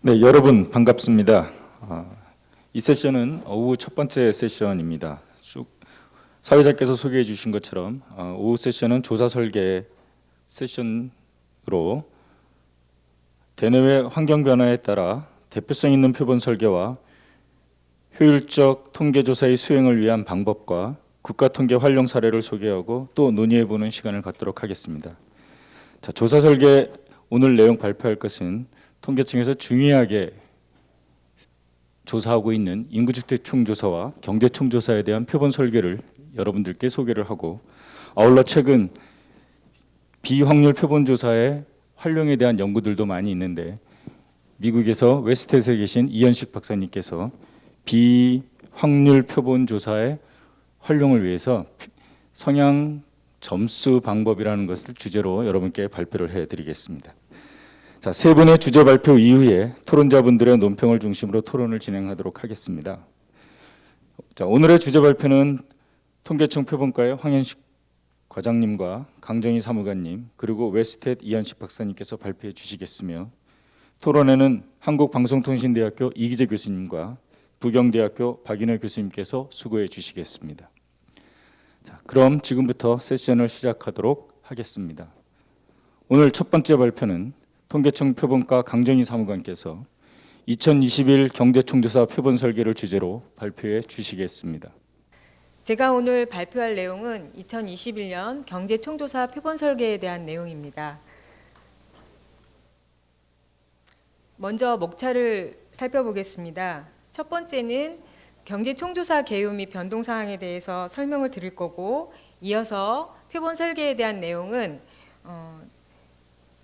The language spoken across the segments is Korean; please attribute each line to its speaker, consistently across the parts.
Speaker 1: 네, 여러분 반갑습니다. 이 세션은 오후 첫 번째 세션입니다. 쭉 사회자께서 소개해 주신 것처럼 오후 세션은 조사 설계 세션으로 대내외 환경 변화에 따라 대표성 있는 표본 설계와 효율적 통계 조사의 수행을 위한 방법과 국가 통계 활용 사례를 소개하고 또 논의해 보는 시간을 갖도록 하겠습니다. 자, 조사 설계 오늘 내용 발표할 것은 통계청에서 중요하게 조사하고 있는 인구주택 총조사와 경제 총조사에 대한 표본 설계를 여러분들께 소개를 하고, 아울러 최근 비확률 표본 조사의 활용에 대한 연구들도 많이 있는데 미국에서 웨스트에서 계신 이현식 박사님께서 비확률 표본 조사의 활용을 위해서 성향 점수 방법이라는 것을 주제로 여러분께 발표를 해드리겠습니다. 자, 세 분의 주제 발표 이후에 토론자분들의 논평을 중심으로 토론을 진행하도록 하겠습니다. 자, 오늘의 주제 발표는 통계청 표본과의 황현식 과장님과 강정희 사무관님 그리고 웨스텟 이현식 박사님께서 발표해 주시겠으며, 토론회는 한국방송통신대학교 이기재 교수님과 부경대학교 박인호 교수님께서 수고해 주시겠습니다. 자, 그럼 지금부터 세션을 시작하도록 하겠습니다. 오늘 첫 번째 발표는 통계청 표본과 강정희 사무관께서 2021 경제총조사 표본 설계를 주제로 발표해 주시겠습니다.
Speaker 2: 제가 오늘 발표할 내용은 2021년 경제총조사 표본 설계에 대한 내용입니다. 먼저 목차를 살펴보겠습니다. 첫 번째는 경제총조사 개요 및 변동 사항에 대해서 설명을 드릴 거고, 이어서 표본 설계에 대한 내용은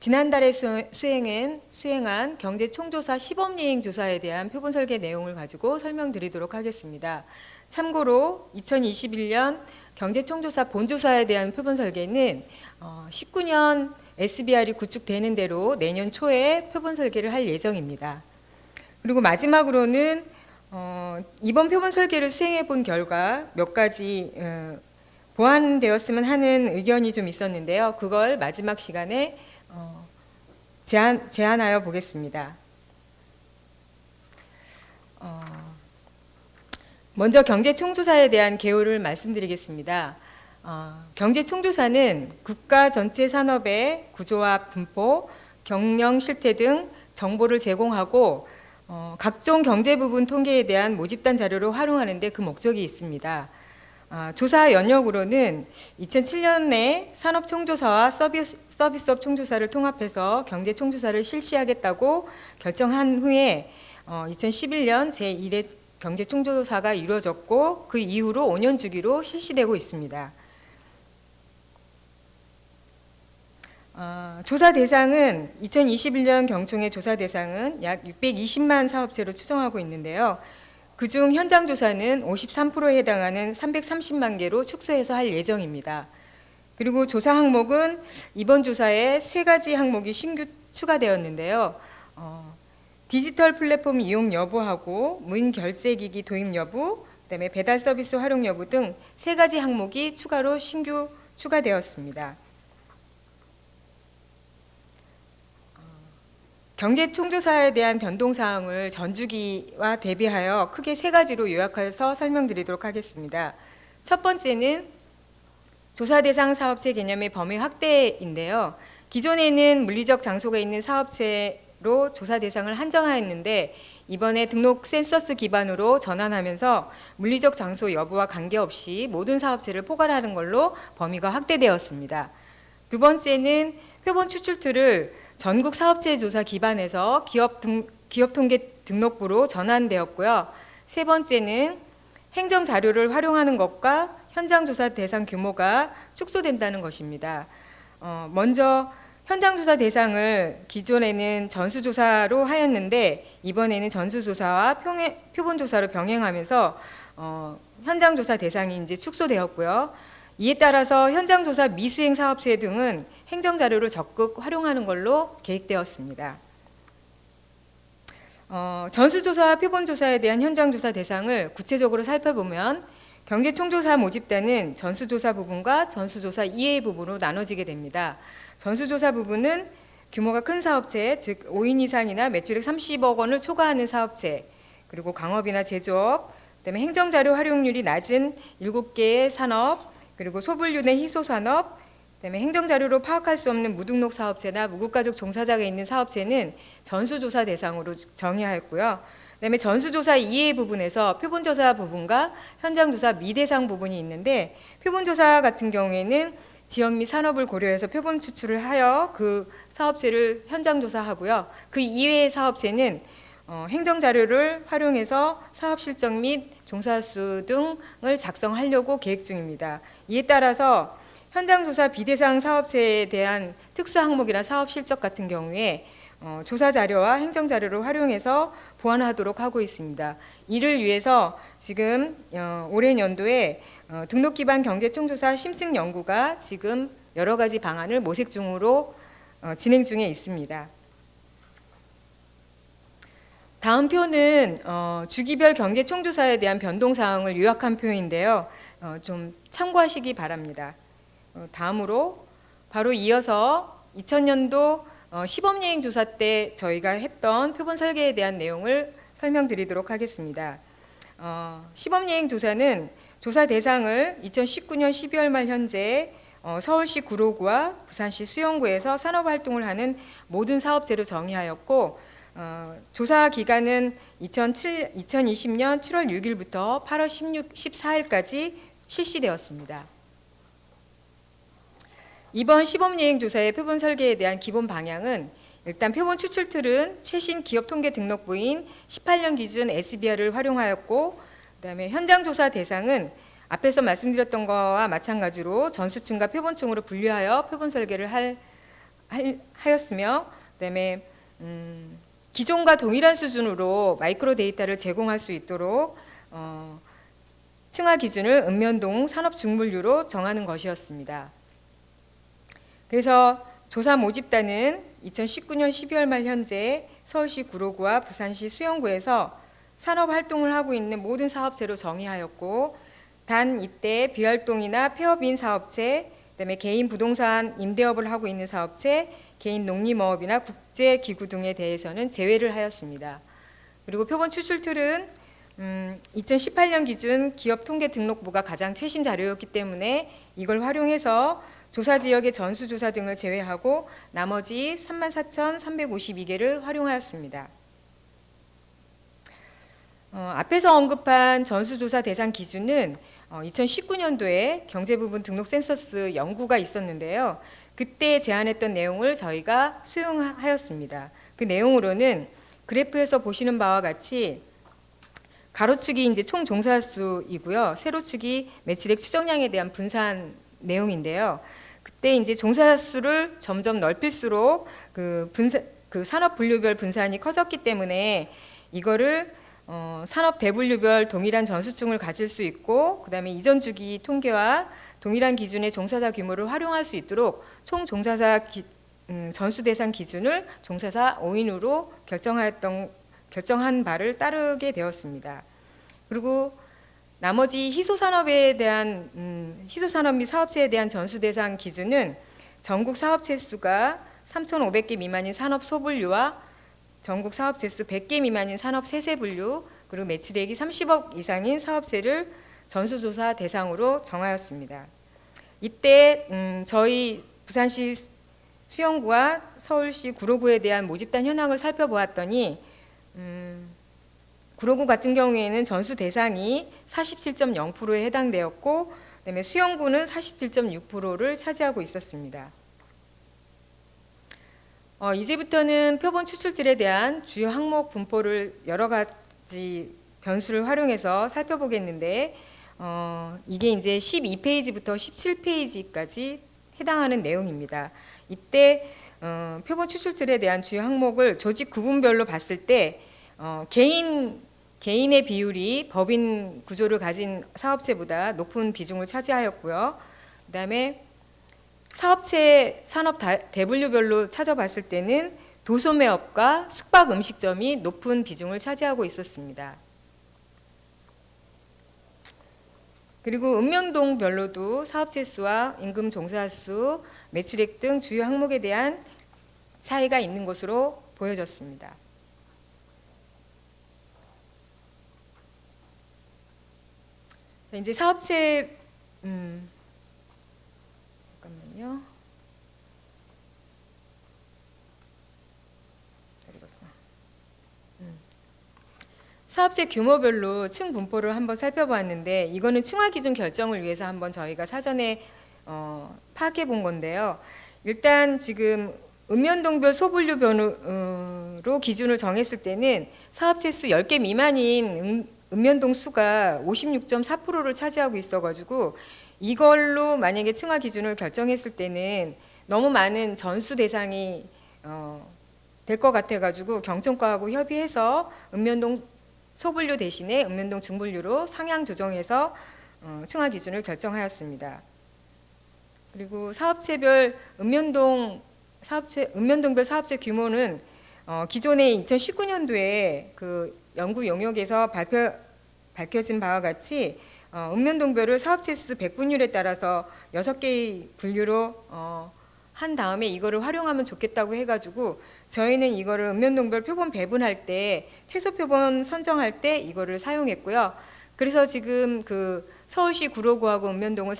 Speaker 2: 지난달에 수행한 경제총조사 시범이행 조사에 대한 표본 설계 내용을 가지고 설명드리도록 하겠습니다. 참고로 2021년 경제총조사 본조사에 대한 표본 설계는 19년 SBR이 구축되는 대로 내년 초에 표본 설계를 할 예정입니다. 그리고 마지막으로는 이번 표본 설계를 수행해 본 결과 몇 가지 보완되었으면 하는 의견이 좀 있었는데요. 그걸 마지막 시간에 제안하여 보겠습니다. 먼저 경제총조사에 대한 개요를 말씀드리겠습니다. 경제총조사는 국가 전체 산업의 구조와 분포, 경영 실태 등 정보를 제공하고 각종 경제 부분 통계에 대한 모집단 자료를 활용하는 데 그 목적이 있습니다. 조사 연역으로는 2007년에 산업총조사와 서비스업 총조사를 통합해서 경제총조사를 실시하겠다고 결정한 후에 2011년 제1회 경제총조사가 이루어졌고, 그 이후로 5년 주기로 실시되고 있습니다. 조사 대상은 2021년 경총의 조사 대상은 약 620만 사업체로 추정하고 있는데요. 그중 현장 조사는 53%에 해당하는 330만 개로 축소해서 할 예정입니다. 그리고 조사 항목은 이번 조사에 3가지 항목이 신규 추가되었는데요. 디지털 플랫폼 이용 여부하고 무인 결제기기 도입 여부, 그다음에 배달 서비스 활용 여부 등 3가지 항목이 추가로 신규 추가되었습니다. 경제총조사에 대한 변동사항을 전주기와 대비하여 크게 3가지로 요약해서 설명드리도록 하겠습니다. 첫 번째는 조사 대상 사업체 개념의 범위 확대인데요. 기존에는 물리적 장소가 있는 사업체로 조사 대상을 한정하였는데, 이번에 등록 센서스 기반으로 전환하면서 물리적 장소 여부와 관계없이 모든 사업체를 포괄하는 걸로 범위가 확대되었습니다. 두 번째는 표본 추출 툴을 전국 사업체 조사 기반에서 기업 통계 등록부로 전환되었고요. 세 번째는 행정 자료를 활용하는 것과 현장 조사 대상 규모가 축소된다는 것입니다. 먼저 현장 조사 대상을 기존에는 전수조사로 하였는데, 이번에는 전수조사와 표본조사로 병행하면서 현장 조사 대상이 이제 축소되었고요. 이에 따라서 현장 조사 미수행 사업체 등은 행정 자료를 적극 활용하는 걸로 계획되었습니다. 전수조사와 표본조사에 대한 현장 조사 대상을 구체적으로 살펴보면, 경제총조사 모집단은 전수조사 부분과 전수조사 이외의 부분으로 나눠지게 됩니다. 전수조사 부분은 규모가 큰 사업체, 즉 5인 이상이나 매출액 30억 원을 초과하는 사업체, 그리고 광업이나 제조업, 그다음에 행정자료 활용률이 낮은 7개의 산업, 그리고 소분류 내 희소산업, 그다음에 행정자료로 파악할 수 없는 무등록 사업체나 무국가족 종사자가 있는 사업체는 전수조사 대상으로 정의하였고요. 그다음에 전수조사 이외의 부분에서 표본조사 부분과 현장조사 미대상 부분이 있는데, 표본조사 같은 경우에는 지역 및 산업을 고려해서 표본 추출을 하여 그 사업체를 현장 조사하고요. 그 이외의 사업체는 행정자료를 활용해서 사업 실적 및 종사 수 등을 작성하려고 계획 중입니다. 이에 따라서 현장조사 비대상 사업체에 대한 특수 항목이나 사업 실적 같은 경우에 조사 자료와 행정 자료를 활용해서 보완하도록 하고 있습니다. 이를 위해서 지금 올해 연도에 등록 기반 경제 총조사 심층 연구가 지금 여러 가지 방안을 모색 중으로 진행 중에 있습니다. 다음 표는 주기별 경제 총조사에 대한 변동 사항을 요약한 표인데요. 좀 참고하시기 바랍니다. 다음으로 바로 이어서 2000년도 시범예행 조사 때 저희가 했던 표본 설계에 대한 내용을 설명드리도록 하겠습니다. 시범예행 조사는 조사 대상을 2019년 12월 말 현재 서울시 구로구와 부산시 수영구에서 산업활동을 하는 모든 사업체로 정의하였고, 조사 기간은 2020년 7월 6일부터 8월 14일까지 실시되었습니다. 이번 시범예행 조사의 표본 설계에 대한 기본 방향은, 일단 표본 추출 틀은 최신 기업통계 등록부인 18년 기준 SBR을 활용하였고, 그다음에 현장 조사 대상은 앞에서 말씀드렸던 것과 마찬가지로 전수층과 표본층으로 분류하여 표본 설계를 하였으며, 그다음에 기존과 동일한 수준으로 마이크로 데이터를 제공할 수 있도록 층화 기준을 읍면동 산업중물류로 정하는 것이었습니다. 그래서 조사 모집단은 2019년 12월 말 현재 서울시 구로구와 부산시 수영구에서 산업 활동을 하고 있는 모든 사업체로 정의하였고, 단 이때 비활동이나 폐업인 사업체, 그다음에 개인 부동산 임대업을 하고 있는 사업체, 개인 농림어업이나 국제기구 등에 대해서는 제외를 하였습니다. 그리고 표본 추출 틀은 2018년 기준 기업통계등록부가 가장 최신 자료였기 때문에 이걸 활용해서 조사 지역의 전수조사 등을 제외하고 나머지 34,352개를 활용하였습니다. 앞에서 언급한 전수조사 대상 기준은 2019년도에 경제부분 등록 센서스 연구가 있었는데요. 그때 제안했던 내용을 저희가 수용하였습니다. 그 내용으로는 그래프에서 보시는 바와 같이 가로축이 이제 총 종사 수이고요. 세로축이 매출액 추정량에 대한 분산 내용인데요. 그때 이제 종사 수를 점점 넓힐수록 그 산업 분류별 분산이 커졌기 때문에 이거를 산업 대분류별 동일한 전수층을 가질 수 있고, 그다음에 이전 주기 통계와 동일한 기준의 종사자 규모를 활용할 수 있도록 총 종사자 전수 대상 기준을 종사자 5인으로 결정한 바를 따르게 되었습니다. 그리고 나머지 희소산업에 대한 희소산업 및 사업체에 대한 전수 대상 기준은 전국 사업체 수가 3,500개 미만인 산업 소분류와 전국 사업체 수 100개 미만인 산업 세세 분류, 그리고 매출액이 30억 이상인 사업체를 전수조사 대상으로 정하였습니다. 이때 저희 부산시 수영구와 서울시 구로구에 대한 모집단 현황을 살펴보았더니 구로구 같은 경우에는 전수 대상이 47.0%에 해당되었고, 그다음에 수영구는 47.6%를 차지하고 있었습니다. 이제부터는 표본 추출들에 대한 주요 항목 분포를 여러 가지 변수를 활용해서 살펴보겠는데, 이게 이제 12페이지부터 17페이지까지 해당하는 내용입니다. 이때 표본 추출들에 대한 주요 항목을 조직 구분별로 봤을 때 개인의 비율이 법인 구조를 가진 사업체보다 높은 비중을 차지하였고요. 그다음에 사업체 산업 대분류별로 찾아봤을 때는 도소매업과 숙박 음식점이 높은 비중을 차지하고 있었습니다. 그리고 읍면동별로도 사업체 수와 임금 종사 수, 매출액 등 주요 항목에 대한 차이가 있는 것으로 보여졌습니다. 이제 사업체 잠깐만요. 사업체 규모별로 층 분포를 한번 살펴봤는데 이거는 층화 기준 결정을 위해서 한번 저희가 사전에 파악해 본 건데요. 일단 지금 읍면동별 소분류 변으로 기준을 정했을 때는 사업체 수 10개 미만인 읍면동 수가 56.4%를 차지하고 있어가지고 이걸로 만약에 층화 기준을 결정했을 때는 너무 많은 전수 대상이 될 것 같아가지고 경청과하고 협의해서 읍면동 소분류 대신에 읍면동 중분류로 상향 조정해서 층화 기준을 결정하였습니다. 그리고 사업체별 읍면동별 사업체 규모는 기존에 2019년도에 그 연구 용역에서 밝혀진 바와 같이 읍면동별을 사업체 수 100분율에 따라서 6개의 분류로 한 다음에 이거를 활용하면 좋겠다고 해가지고 저희는 이거를 읍면동별 표본 배분할 때 최소 표본 선정할 때 이거를 사용했고요. 그래서 지금 그 서울시 구로구하고 읍면동을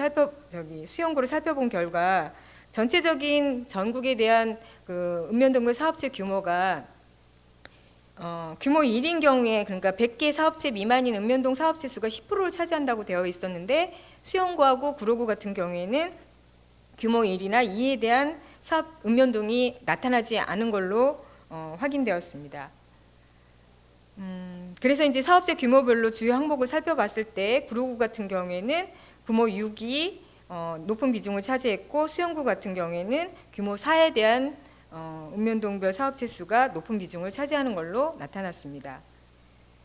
Speaker 2: 수용구를 살펴본 결과 전체적인 전국에 대한 그 읍면동별 사업체 규모가 규모 1인 경우에 그러니까 100개 사업체 미만인 읍면동 사업체 수가 10%를 차지한다고 되어 있었는데 수용구하고 구로구 같은 경우에는 규모 1이나 2에 대한 읍면동이 나타나지 않은 걸로 확인되었습니다. 그래서 이제 사업체 규모별로 주요 항목을 살펴봤을 때 구로구 같은 경우에는 규모 6이 높은 비중을 차지했고 수용구 같은 경우에는 규모 4에 대한 읍면동별 사업체 수가 높은 비중을 차지하는 걸로 나타났습니다.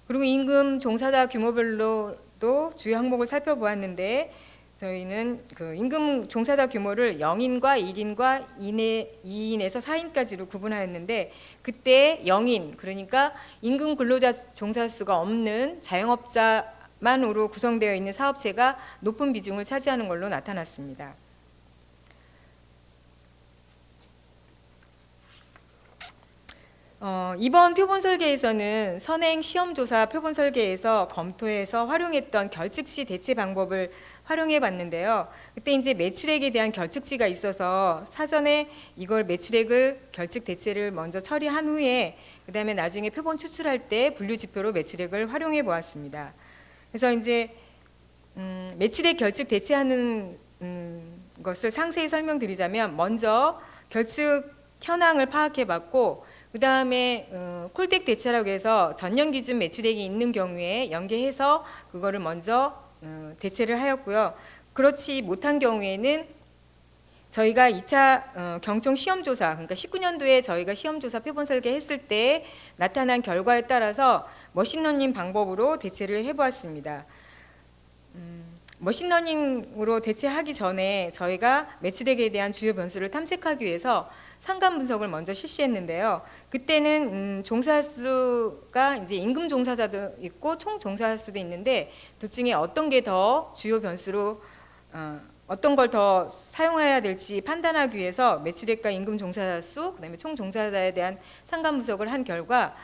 Speaker 2: 그리고 임금 종사자 규모별로도 주요 항목을 살펴보았는데 저희는 그 임금 종사자 규모를 0인과 1인과 2인에서 4인까지로 구분하였는데 그때 0인 그러니까 임금 근로자 종사 수가 없는 자영업자만으로 구성되어 있는 사업체가 높은 비중을 차지하는 걸로 나타났습니다. 이번 표본 설계에서는 선행 시험조사 표본 설계에서 검토해서 활용했던 결측시 대체 방법을 활용해 봤는데요. 그때 이제 매출액에 대한 결측지가 있어서 사전에 이걸 매출액을 결측 대체를 먼저 처리한 후에 그다음에 나중에 표본 추출할 때 분류 지표로 매출액을 활용해 보았습니다. 그래서 이제 매출액 결측 대체하는 것을 상세히 설명드리자면 먼저 결측 현황을 파악해 봤고 그 다음에 콜택 대체라고 해서 전년 기준 매출액이 있는 경우에 연계해서 그거를 먼저 대체를 하였고요. 그렇지 못한 경우에는 저희가 2차 경총 시험조사, 그러니까 19년도에 저희가 시험조사 표본 설계했을 때 나타난 결과에 따라서 머신러닝 방법으로 대체를 해보았습니다. 머신러닝으로 대체하기 전에 저희가 매출액에 대한 주요 변수를 탐색하기 위해서 상관 분석을 먼저 실시했는데요. 그때는 종사 수가 이제 임금 종사자도 있고 총 종사 수도 있는데 둘 중에 어떤 게 더 주요 변수로 어떤 걸 더 사용해야 될지 판단하기 위해서 매출액과 임금 종사자 수, 그다음에 총 종사자에 대한 상관 분석을 한 결과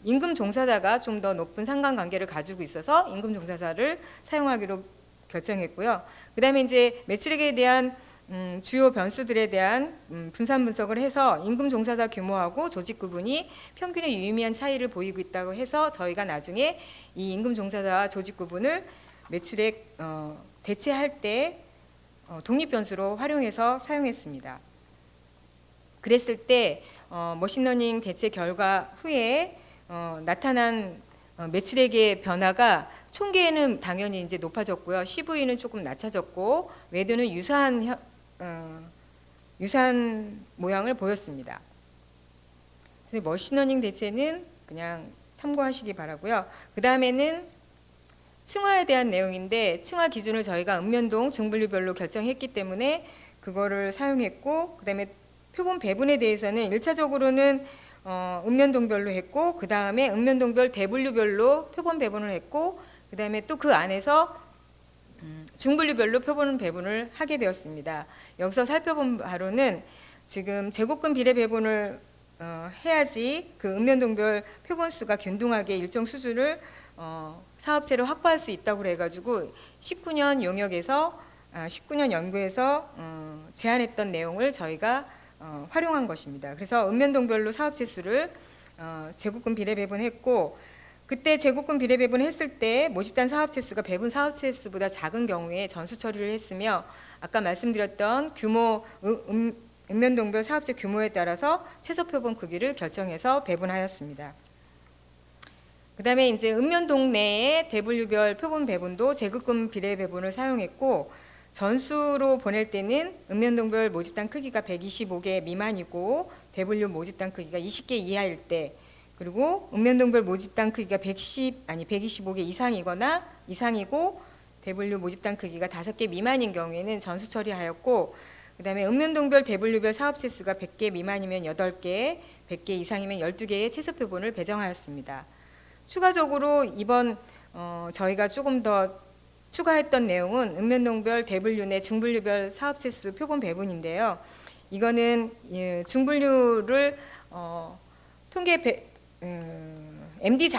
Speaker 2: 임금 종사자가 좀 더 높은 상관관계를 가지고 있어서 임금 종사자를 사용하기로 결정했고요. 그다음에 이제 매출액에 대한 주요 변수들에 대한 분산 분석을 해서 임금 종사자 규모하고 조직 구분이 평균에 유의미한 차이를 보이고 있다고 해서 저희가 나중에 이 임금 종사자와 조직 구분을 매출액 대체할 때 독립 변수로 활용해서 사용했습니다. 그랬을 때 머신러닝 대체 결과 후에 나타난 매출액의 변화가 총계는 당연히 이제 높아졌고요. CV는 조금 낮아졌고 외도는 유사한 모양을 보였습니다. 머신러닝 대체는 그냥 참고하시기 바라고요. 그 다음에는 층화에 대한 내용인데 층화 기준을 저희가 읍면동 중분류별로 결정했기 때문에 그거를 사용했고 그 다음에 표본 배분에 대해서는 1차적으로는 읍면동별로 했고 그 다음에 읍면동별 대분류별로 표본 배분을 했고 그 다음에 또 그 안에서 중분류별로 표본 배분을 하게 되었습니다. 여기서 살펴본 바로는 지금 제곱근 비례 배분을 해야지 그 읍면동별 표본 수가 균등하게 일정 수준을 사업체로 확보할 수 있다고 그래가지고 19년 용역에서 19년 연구에서 제안했던 내용을 저희가 활용한 것입니다. 그래서 읍면동별로 사업체 수를 제곱근 비례 배분했고, 그때 제곱근 비례 배분했을 때 모집단 사업체 수가 배분 사업체 수보다 작은 경우에 전수 처리를 했으며, 아까 말씀드렸던 규모 읍면동별 사업체 규모에 따라서 최소 표본 크기를 결정해서 배분하였습니다. 그다음에 이제 읍면동 내의 대분류별 표본 배분도 제곱근 비례 배분을 사용했고, 전수로 보낼 때는 읍면동별 모집단 크기가 125개 미만이고 대분류 모집단 크기가 20개 이하일 때, 그리고 읍면동별 모집단 크기가 125개 이상이고 대분류 모집단 크기가 5개 미만인 경우에는 전수 처리하였고, 그다음에 읍면동별 대분류별 사업체 수가 100개 미만이면 8개, 100개 이상이면 12개의 최소 표본을 배정하였습니다. 추가적으로 이번 저희가 조금 더 추가했던 내용은 읍면동별 대분류 내 중분류별 사업체 수 표본 배분인데요. 이거는 중분류를 통계 MD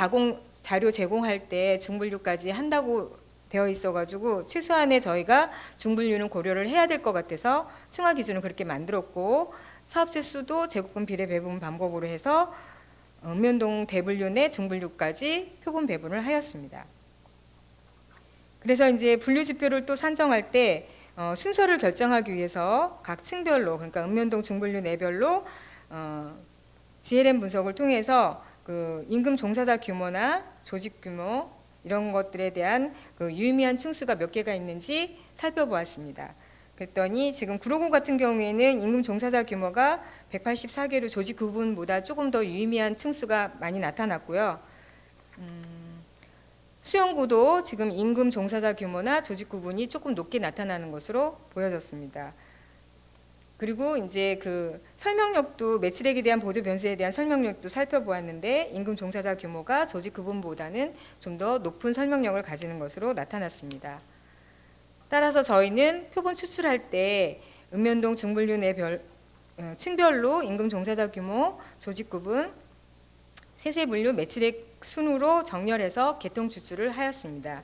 Speaker 2: 자료 제공할 때 중분류까지 한다고 되어 있어가지고 최소한의 저희가 중분류는 고려를 해야 될 것 같아서 층화 기준을 그렇게 만들었고, 사업체 수도 제곱근 비례 배분 방법으로 해서 읍면동 대분류 내 중분류까지 표본 배분을 하였습니다. 그래서 이제 분류 지표를 또 산정할 때 순서를 결정하기 위해서 각 층별로, 그러니까 읍면동 중분류 내별로 GLM 분석을 통해서 그 임금 종사자 규모나 조직 규모 이런 것들에 대한 그 유의미한 층수가 몇 개가 있는지 살펴보았습니다. 그랬더니 지금 구로구 같은 경우에는 임금 종사자 규모가 184개로 조직 구분보다 조금 더 유의미한 층수가 많이 나타났고요. 수영구도 지금 임금 종사자 규모나 조직 구분이 조금 높게 나타나는 것으로 보여졌습니다. 그리고 이제 그 설명력도 매출액에 대한 보조 변수에 대한 설명력도 살펴보았는데 임금 종사자 규모가 조직 구분보다는 좀 더 높은 설명력을 가지는 것으로 나타났습니다. 따라서 저희는 표본 추출할 때 읍면동 중분류 내 층별로 임금 종사자 규모, 조직 구분, 세세 분류 매출액 순으로 정렬해서 개통 추출을 하였습니다.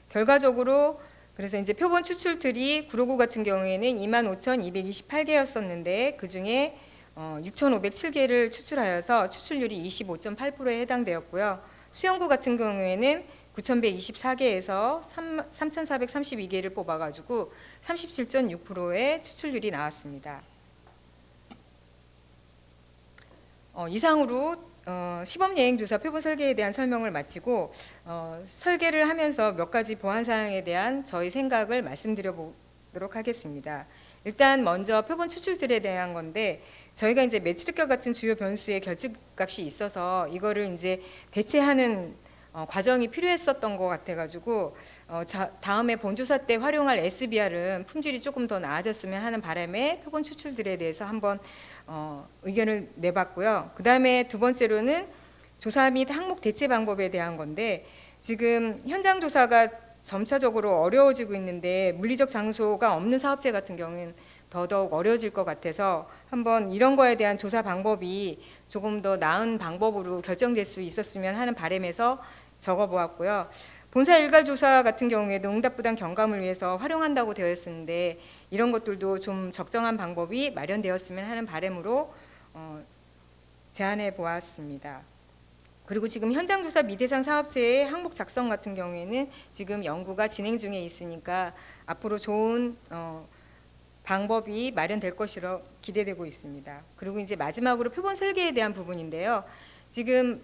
Speaker 2: 결과적으로 그래서 이제 표본 추출들이 구로구 같은 경우에는 25,228개였었는데 그 중에 6,507개를 추출하여서 추출률이 25.8%에 해당되었고요. 수영구 같은 경우에는 9,124개에서 3,432개를 뽑아가지고 37.6%의 추출률이 나왔습니다. 이상으로 시범예행조사 표본 설계에 대한 설명을 마치고 설계를 하면서 몇 가지 보완 사항에 대한 저희 생각을 말씀드려 보도록 하겠습니다. 일단 먼저 표본 추출들에 대한 건데, 저희가 이제 매출액과 같은 주요 변수의 결집값이 있어서 이거를 이제 대체하는 과정이 필요했었던 것 같아가지고 다음에 본조사 때 활용할 SBR은 품질이 조금 더 나아졌으면 하는 바람에 표본 추출들에 대해서 한번 의견을 내봤고요. 그 다음에 두 번째로는 조사 및 항목 대체 방법에 대한 건데, 지금 현장 조사가 점차적으로 어려워지고 있는데 물리적 장소가 없는 사업체 같은 경우는 더더욱 어려워질 것 같아서 한번 이런 거에 대한 조사 방법이 조금 더 나은 방법으로 결정될 수 있었으면 하는 바람에서 적어보았고요. 본사 일괄 조사 같은 경우에도 응답부당 경감을 위해서 활용한다고 되어 있었는데 이런 것들도 좀 적정한 방법이 마련되었으면 하는 바람으로 제안해 보았습니다. 그리고 지금 현장 조사 미대상 사업체의 항목 작성 같은 경우에는 지금 연구가 진행 중에 있으니까 앞으로 좋은 방법이 마련될 것으로 기대되고 있습니다. 그리고 이제 마지막으로 표본 설계에 대한 부분인데요. 지금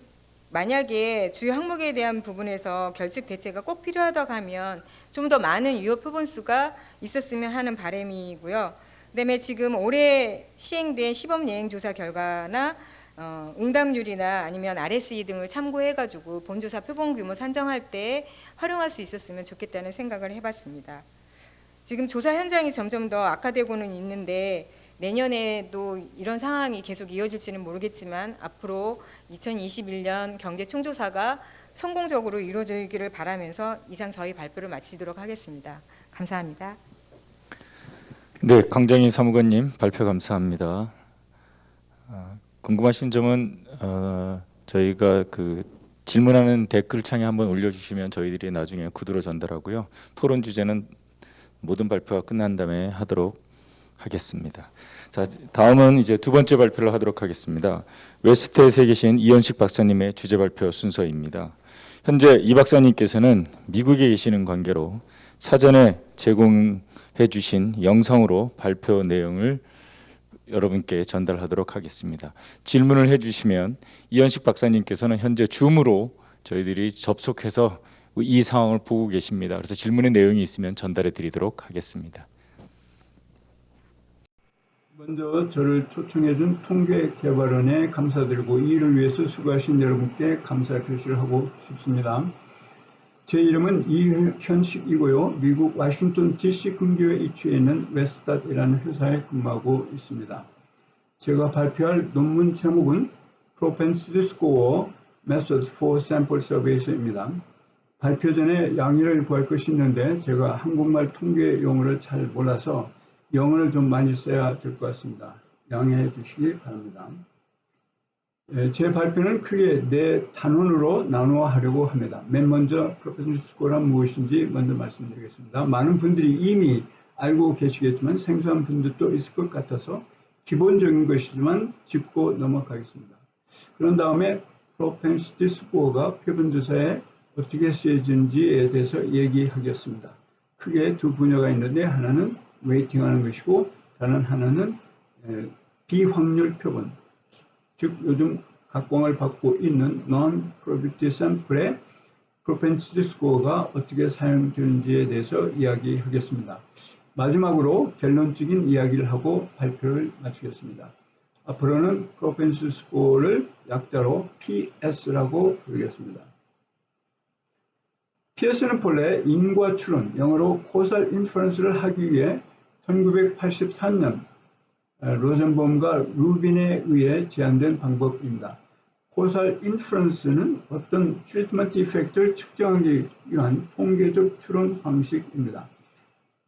Speaker 2: 만약에 주요 항목에 대한 부분에서 결집 대체가 꼭 필요하다고 하면 좀 더 많은 유효 표본 수가 있었으면 하는 바람이고요. 그다음에 지금 올해 시행된 시범 예행 조사 결과나 응답률이나 아니면 RSE 등을 참고해가지고 본조사 표본 규모 산정할 때 활용할 수 있었으면 좋겠다는 생각을 해봤습니다. 지금 조사 현장이 점점 더 악화되고는 있는데 내년에도 이런 상황이 계속 이어질지는 모르겠지만 앞으로 2021년 경제총조사가 성공적으로 이루어지기를 바라면서 이상 저희 발표를 마치도록 하겠습니다. 감사합니다.
Speaker 1: 네, 강정희 사무관님 발표 감사합니다. 궁금하신 점은 저희가 그 질문하는 댓글창에 한번 올려주시면 저희들이 나중에 구두로 전달하고요. 토론 주제는 모든 발표가 끝난 다음에 하도록 하겠습니다. 자, 다음은 이제 두 번째 발표를 하도록 하겠습니다. 웨스트에 계신 이현식 박사님의 주제 발표 순서입니다. 현재 이 박사님께서는 미국에 계시는 관계로 사전에 제공해 주신 영상으로 발표 내용을 여러분께 전달하도록 하겠습니다. 질문을 해주시면 이현식 박사님께서는 현재 줌으로 저희들이 접속해서 이 상황을 보고 계십니다. 그래서 질문의 내용이 있으면 전달해 드리도록 하겠습니다.
Speaker 3: 먼저 저를 초청해 준 통계개발원에 감사드리고 이 일을 위해서 수고하신 여러분께 감사 표시를 하고 싶습니다. 제 이름은 이현식이고요. 미국 워싱턴 DC 근교에 위치해 있는 웨스닷이라는 회사에 근무하고 있습니다. 제가 발표할 논문 제목은 Propensity Score Method for Sample Surveys입니다. 발표 전에 양해를 구할 것이 있는데 제가 한국말 통계 용어를 잘 몰라서 영어를 좀 많이 써야 될 것 같습니다. 양해해 주시기 바랍니다. 제 발표는 크게 네 단원으로 나누어 하려고 합니다. 맨 먼저 Propensity Score란 무엇인지 먼저 말씀드리겠습니다. 많은 분들이 이미 알고 계시겠지만 생소한 분들도 있을 것 같아서 기본적인 것이지만 짚고 넘어가겠습니다. 그런 다음에 Propensity Score가 표본조사에 어떻게 쓰여지는지에 대해서 얘기하겠습니다. 크게 두 분야가 있는데 하나는 웨이팅하는 것이고 다른 하나는 비확률 표본, 즉 요즘 각광을 받고 있는 non-probability sample의 propensity score가 어떻게 사용되는지에 대해서 이야기하겠습니다. 마지막으로 결론적인 이야기를 하고 발표를 마치겠습니다. 앞으로는 propensity score를 약자로 PS라고 부르겠습니다. PS는 본래 인과 추론, 영어로 causal inference를 하기 위해 1983년 로젠범과 루빈에 의해 제안된 방법입니다. causal inference는 어떤 트리트먼트 이펙트를 측정하기 위한 통계적 추론 방식입니다.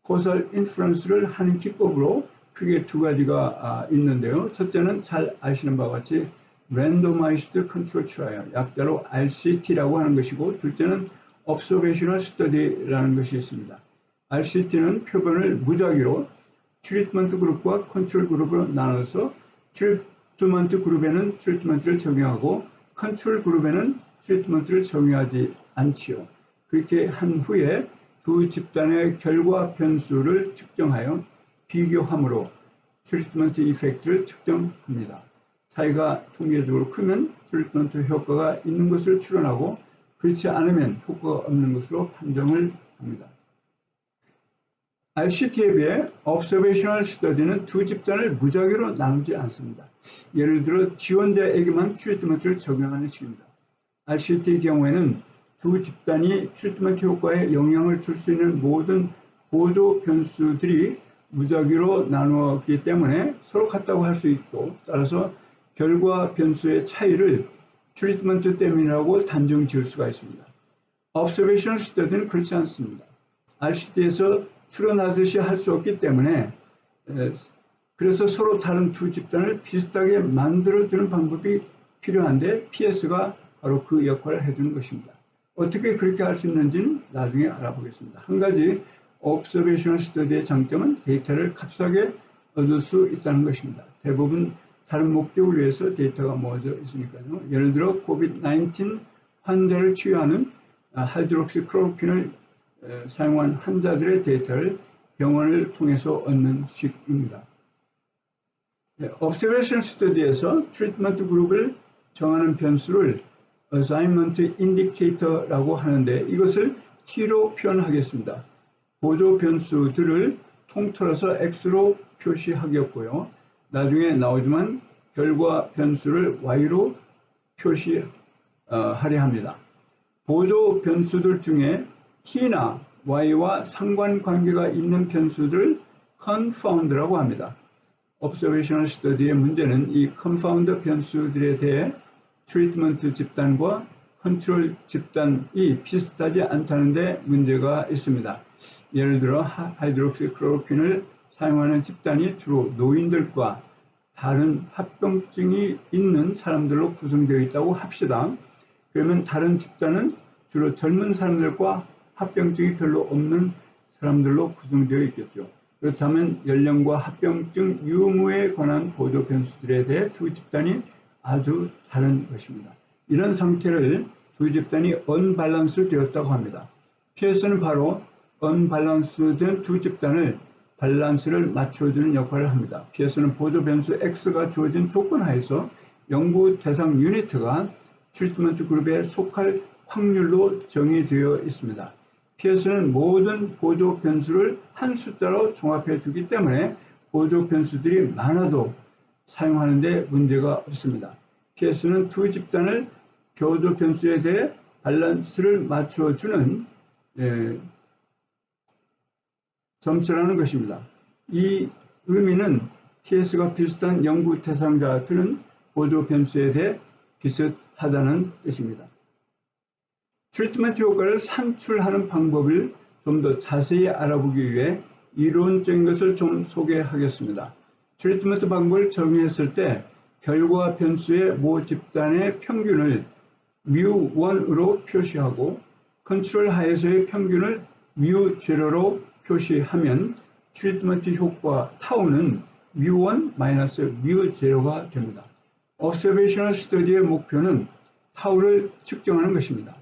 Speaker 3: causal inference를 하는 기법으로 크게 두 가지가 있는데요. 첫째는 잘 아시는 바와 같이 randomized control trial, 약자로 RCT라고 하는 것이고, 둘째는 observational study라는 것이 있습니다. RCT는 표본을 무작위로 트리트먼트 그룹과 컨트롤 그룹으로 나눠서 트리트먼트 그룹에는 트리트먼트를 적용하고 컨트롤 그룹에는 트리트먼트를 적용하지 않지요. 그렇게 한 후에 두 집단의 결과 변수를 측정하여 비교함으로 트리트먼트 이펙트를 측정합니다. 차이가 통계적으로 크면 트리트먼트 효과가 있는 것을 추론하고 그렇지 않으면 효과가 없는 것으로 판정을 합니다. RCT에 비해 Observational Study는 두 집단을 무작위로 나누지 않습니다. 예를 들어 지원자에게만 트리트먼트를 적용하는 식입니다. RCT의 경우에는 두 집단이 트리트먼트 효과에 영향을 줄 수 있는 모든 보조 변수들이 무작위로 나누었기 때문에 서로 같다고 할 수 있고, 따라서 결과 변수의 차이를 트리트먼트 때문이라고 단정 지을 수가 있습니다. Observational Study는 그렇지 않습니다. RCT에서 추론하듯이 할 수 없기 때문에 그래서 서로 다른 두 집단을 비슷하게 만들어주는 방법이 필요한데 PS가 바로 그 역할을 해주는 것입니다. 어떻게 그렇게 할 수 있는지는 나중에 알아보겠습니다. 한 가지 Observational Study의 장점은 데이터를 값싸게 얻을 수 있다는 것입니다. 대부분 다른 목적을 위해서 데이터가 모아져 있으니까요. 예를 들어 COVID-19 환자를 치유하는 하이드록시클로로퀸을 사용한 환자들의 데이터를 병원을 통해서 얻는 식입니다. Observation Study에서 트리트먼트 그룹을 정하는 변수를 Assignment Indicator라고 하는데 이것을 T로 표현하겠습니다. 보조 변수들을 통틀어서 X로 표시하겠고요. 나중에 나오지만 결과 변수를 Y로 표시하려 합니다. 보조 변수들 중에 T나 Y와 상관관계가 있는 변수들을 confound라고 합니다. Observational Study의 문제는 이 confound 변수들에 대해 트리트먼트 집단과 컨트롤 집단이 비슷하지 않다는 데 문제가 있습니다. 예를 들어 하이드록시클로로퀸을 사용하는 집단이 주로 노인들과 다른 합병증이 있는 사람들로 구성되어 있다고 합시다. 그러면 다른 집단은 주로 젊은 사람들과 합병증이 별로 없는 사람들로 구성되어 있겠죠. 그렇다면 연령과 합병증 유무에 관한 보조 변수들에 대해 두 집단이 아주 다른 것입니다. 이런 상태를 두 집단이 언밸런스 되었다고 합니다. 피어스는 바로 언밸런스된 두 집단을 밸런스를 맞춰주는 역할을 합니다. 피어스는 보조 변수 X가 주어진 조건 하에서 연구 대상 유니트가 트리트먼트 그룹에 속할 확률로 정의되어 있습니다. 피어스는 모든 보조 변수를 한 숫자로 종합해 두기 때문에 보조 변수들이 많아도 사용하는 데 문제가 없습니다. 피어스는 두 집단을 보조 변수에 대해 밸런스를 맞춰주는 점수라는 것입니다. 이 의미는 PS가 비슷한 연구 대상자들은 보조 변수에 대해 비슷하다는 뜻입니다. 트리트먼트 효과를 산출하는 방법을 좀 더 자세히 알아보기 위해 이론적인 것을 좀 소개하겠습니다. 트리트먼트 방법을 정의했을 때 결과 변수의 모 집단의 평균을 μ1으로 표시하고 컨트롤 하에서의 평균을 μ0로 표시하면 트리트먼트 효과 타우는 μ1 μ0가 됩니다. Observational Study의 목표는 타우를 측정하는 것입니다.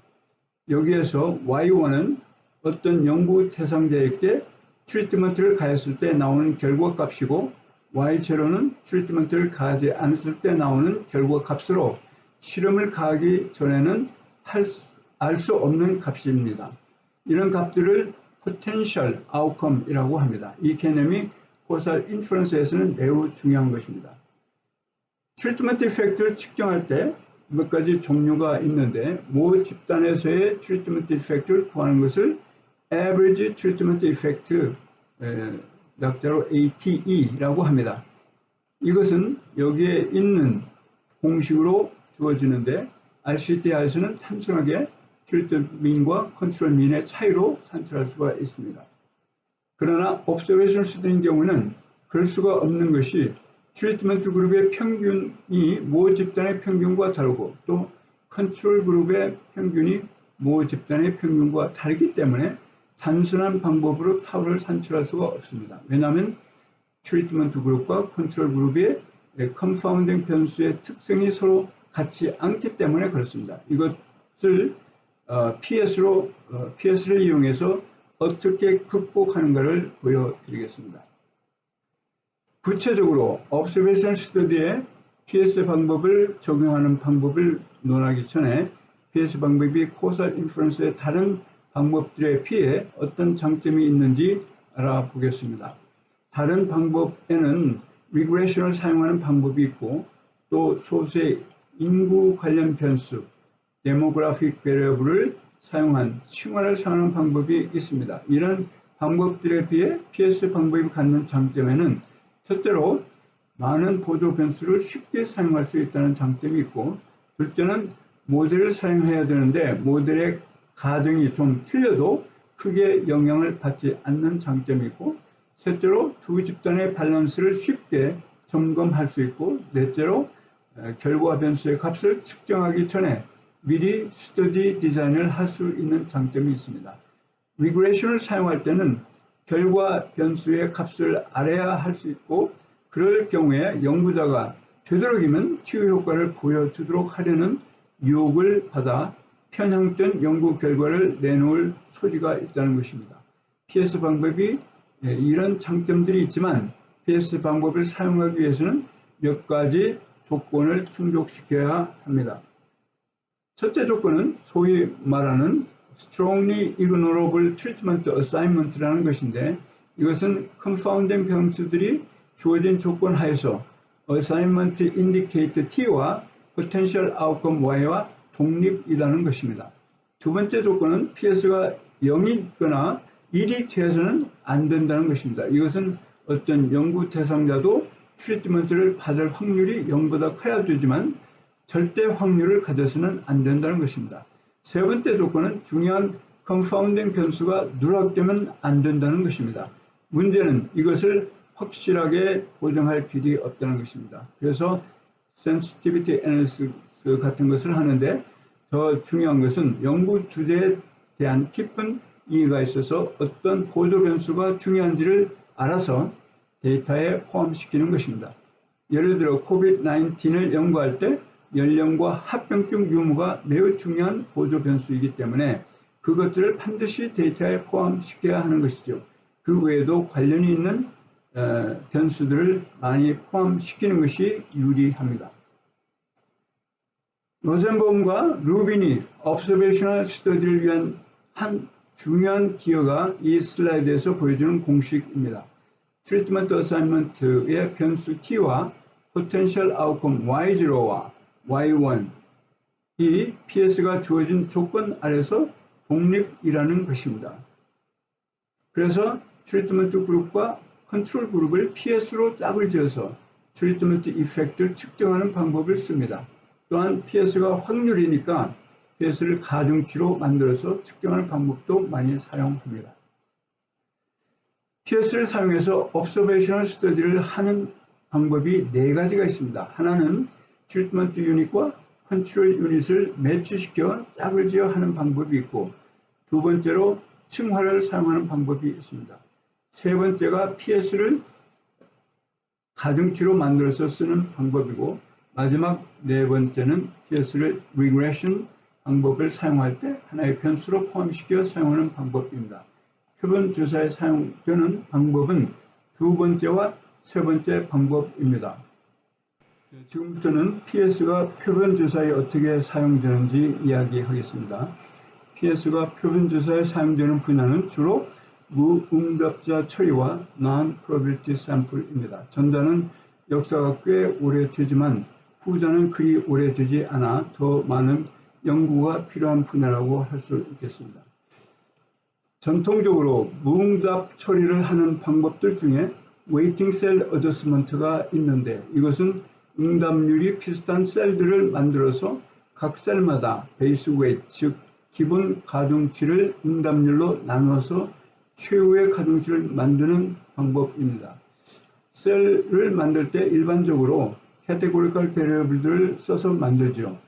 Speaker 3: 여기에서 Y1은 어떤 연구 대상자에게 트리트먼트를 가했을 때 나오는 결과값이고 Y0는 트리트먼트를 가하지 않았을 때 나오는 결과값으로 실험을 가하기 전에는 알 수 없는 값입니다. 이런 값들을 potential outcome이라고 합니다. 이 개념이 코살 인퍼런스에서는 매우 중요한 것입니다. 트리트먼트 이펙트를 측정할 때 몇 가지 종류가 있는데 모 집단에서의 트리트먼트 이펙트를 구하는 것을 average treatment effect, 약자로 ATE라고 합니다. 이것은 여기에 있는 공식으로 주어지는데 RCT에서는 단순하게 트리트먼트 민과 컨트롤 민의 차이로 산출할 수가 있습니다. 그러나 observation study인 경우는 그럴 수가 없는 것이 트리트먼트 그룹의 평균이 모 집단의 평균과 다르고 또 컨트롤 그룹의 평균이 모 집단의 평균과 다르기 때문에 단순한 방법으로 타우를 산출할 수가 없습니다. 왜냐하면 트리트먼트 그룹과 컨트롤 그룹의 컨파운딩 변수의 특성이 서로 같지 않기 때문에 그렇습니다. 이것을 PS를 이용해서 어떻게 극복하는가를 보여드리겠습니다. 구체적으로 Observation Study에 PS 방법을 적용하는 방법을 논하기 전에 PS 방법이 Causal Inference의 다른 방법들에 비해 어떤 장점이 있는지 알아보겠습니다. 다른 방법에는 Regression을 사용하는 방법이 있고 또 소수의 인구 관련 변수, Demographic Variable을 사용한 칭화를 사용하는 방법이 있습니다. 이런 방법들에 비해 PS 방법이 갖는 장점에는 첫째로 많은 보조 변수를 쉽게 사용할 수 있다는 장점이 있고 둘째는 모델을 사용해야 되는데 모델의 가정이 좀 틀려도 크게 영향을 받지 않는 장점이 있고 셋째로 두 집단의 밸런스를 쉽게 점검할 수 있고 넷째로 결과 변수의 값을 측정하기 전에 미리 스터디 디자인을 할 수 있는 장점이 있습니다. 리그레션을 사용할 때는 결과 변수의 값을 알아야 할 수 있고 그럴 경우에 연구자가 되도록이면 치유 효과를 보여주도록 하려는 유혹을 받아 편향된 연구 결과를 내놓을 소지가 있다는 것입니다. PS 방법이 이런 장점들이 있지만 PS 방법을 사용하기 위해서는 몇 가지 조건을 충족시켜야 합니다. 첫째 조건은 소위 말하는 strongly ignorable treatment assignment라는 것인데 이것은 confounding 변수들이 주어진 조건 하에서 assignment indicate T와 potential outcome Y와 독립이라는 것입니다. 두 번째 조건은 PS가 0이거나 1이 돼서는 안 된다는 것입니다. 이것은 어떤 연구 대상자도 트리트먼트를 받을 확률이 0보다 커야 되지만 절대 확률을 가져서는 안 된다는 것입니다. 세 번째 조건은 중요한 컨파운딩 변수가 누락되면 안 된다는 것입니다. 문제는 이것을 확실하게 보정할 길이 없다는 것입니다. 그래서 sensitivity analysis 같은 것을 하는데 더 중요한 것은 연구 주제에 대한 깊은 이해가 있어서 어떤 보조 변수가 중요한지를 알아서 데이터에 포함시키는 것입니다. 예를 들어 COVID-19을 연구할 때 연령과 합병증 유무가 매우 중요한 보조 변수이기 때문에 그것들을 반드시 데이터에 포함시켜야 하는 것이죠. 그 외에도 관련이 있는 변수들을 많이 포함시키는 것이 유리합니다. 로젠범과 루빈이 observational study를 위한 한 중요한 기여가 이 슬라이드에서 보여주는 공식입니다. 트리트먼트 어사인먼트의 변수 t와 potential outcome y0와 y1 이 PS가 주어진 조건 아래서 독립이라는 것입니다. 그래서 트리트먼트 그룹과 컨트롤 그룹을 PS로 짝을 지어서 트리트먼트 이펙트를 측정하는 방법을 씁니다. 또한 PS가 확률이니까 PS를 가중치로 만들어서 측정하는 방법도 많이 사용합니다. PS를 사용해서 observational study를 하는 방법이 4가지가 있습니다. 하나는 트리트먼트 유닛과 컨트롤 유닛을 매치시켜 짝을 지어 하는 방법이 있고, 두 번째로 층화를 사용하는 방법이 있습니다. 세 번째가 PS를 가중치로 만들어서 쓰는 방법이고, 마지막 네 번째는 PS를 regression 방법을 사용할 때 하나의 변수로 포함시켜 사용하는 방법입니다. 표본 조사에 사용되는 방법은 두 번째와 세 번째 방법입니다. 지금부터는 PS가 표본 조사에 어떻게 사용되는지 이야기하겠습니다. PS가 표본 조사에 사용되는 분야는 주로 무응답자 처리와 non-probability sample입니다. 전자는 역사가 꽤 오래되지만 후자는 그리 오래되지 않아 더 많은 연구가 필요한 분야라고 할 수 있겠습니다. 전통적으로 무응답 처리를 하는 방법들 중에 웨이팅 셀 어저스먼트가 있는데, 이것은 응답률이 비슷한 셀들을 만들어서 각 셀마다 베이스 웨이트, 즉 기본 가중치를 응답률로 나누어서 최후의 가중치를 만드는 방법입니다. 셀을 만들 때 일반적으로 캐테고리컬 베리어블들을 써서 만들죠.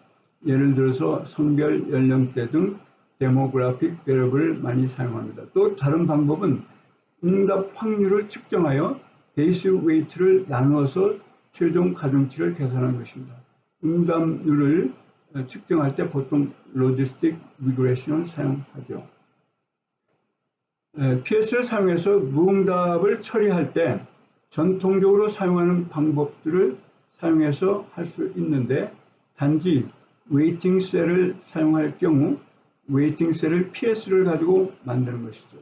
Speaker 3: 예를 들어서 성별, 연령대 등 데모그래픽 베리어블을 많이 사용합니다. 또 다른 방법은 응답 확률을 측정하여 베이스 웨이트를 나누어서 최종 가중치를 계산하는 것입니다. 응답률을 측정할 때 보통 로지스틱 리그레션을 사용하죠. PS를 사용해서 무응답을 처리할 때 전통적으로 사용하는 방법들을 사용해서 할 수 있는데, 단지 웨이팅 셀을 사용할 경우 웨이팅 셀을 PS를 가지고 만드는 것이죠.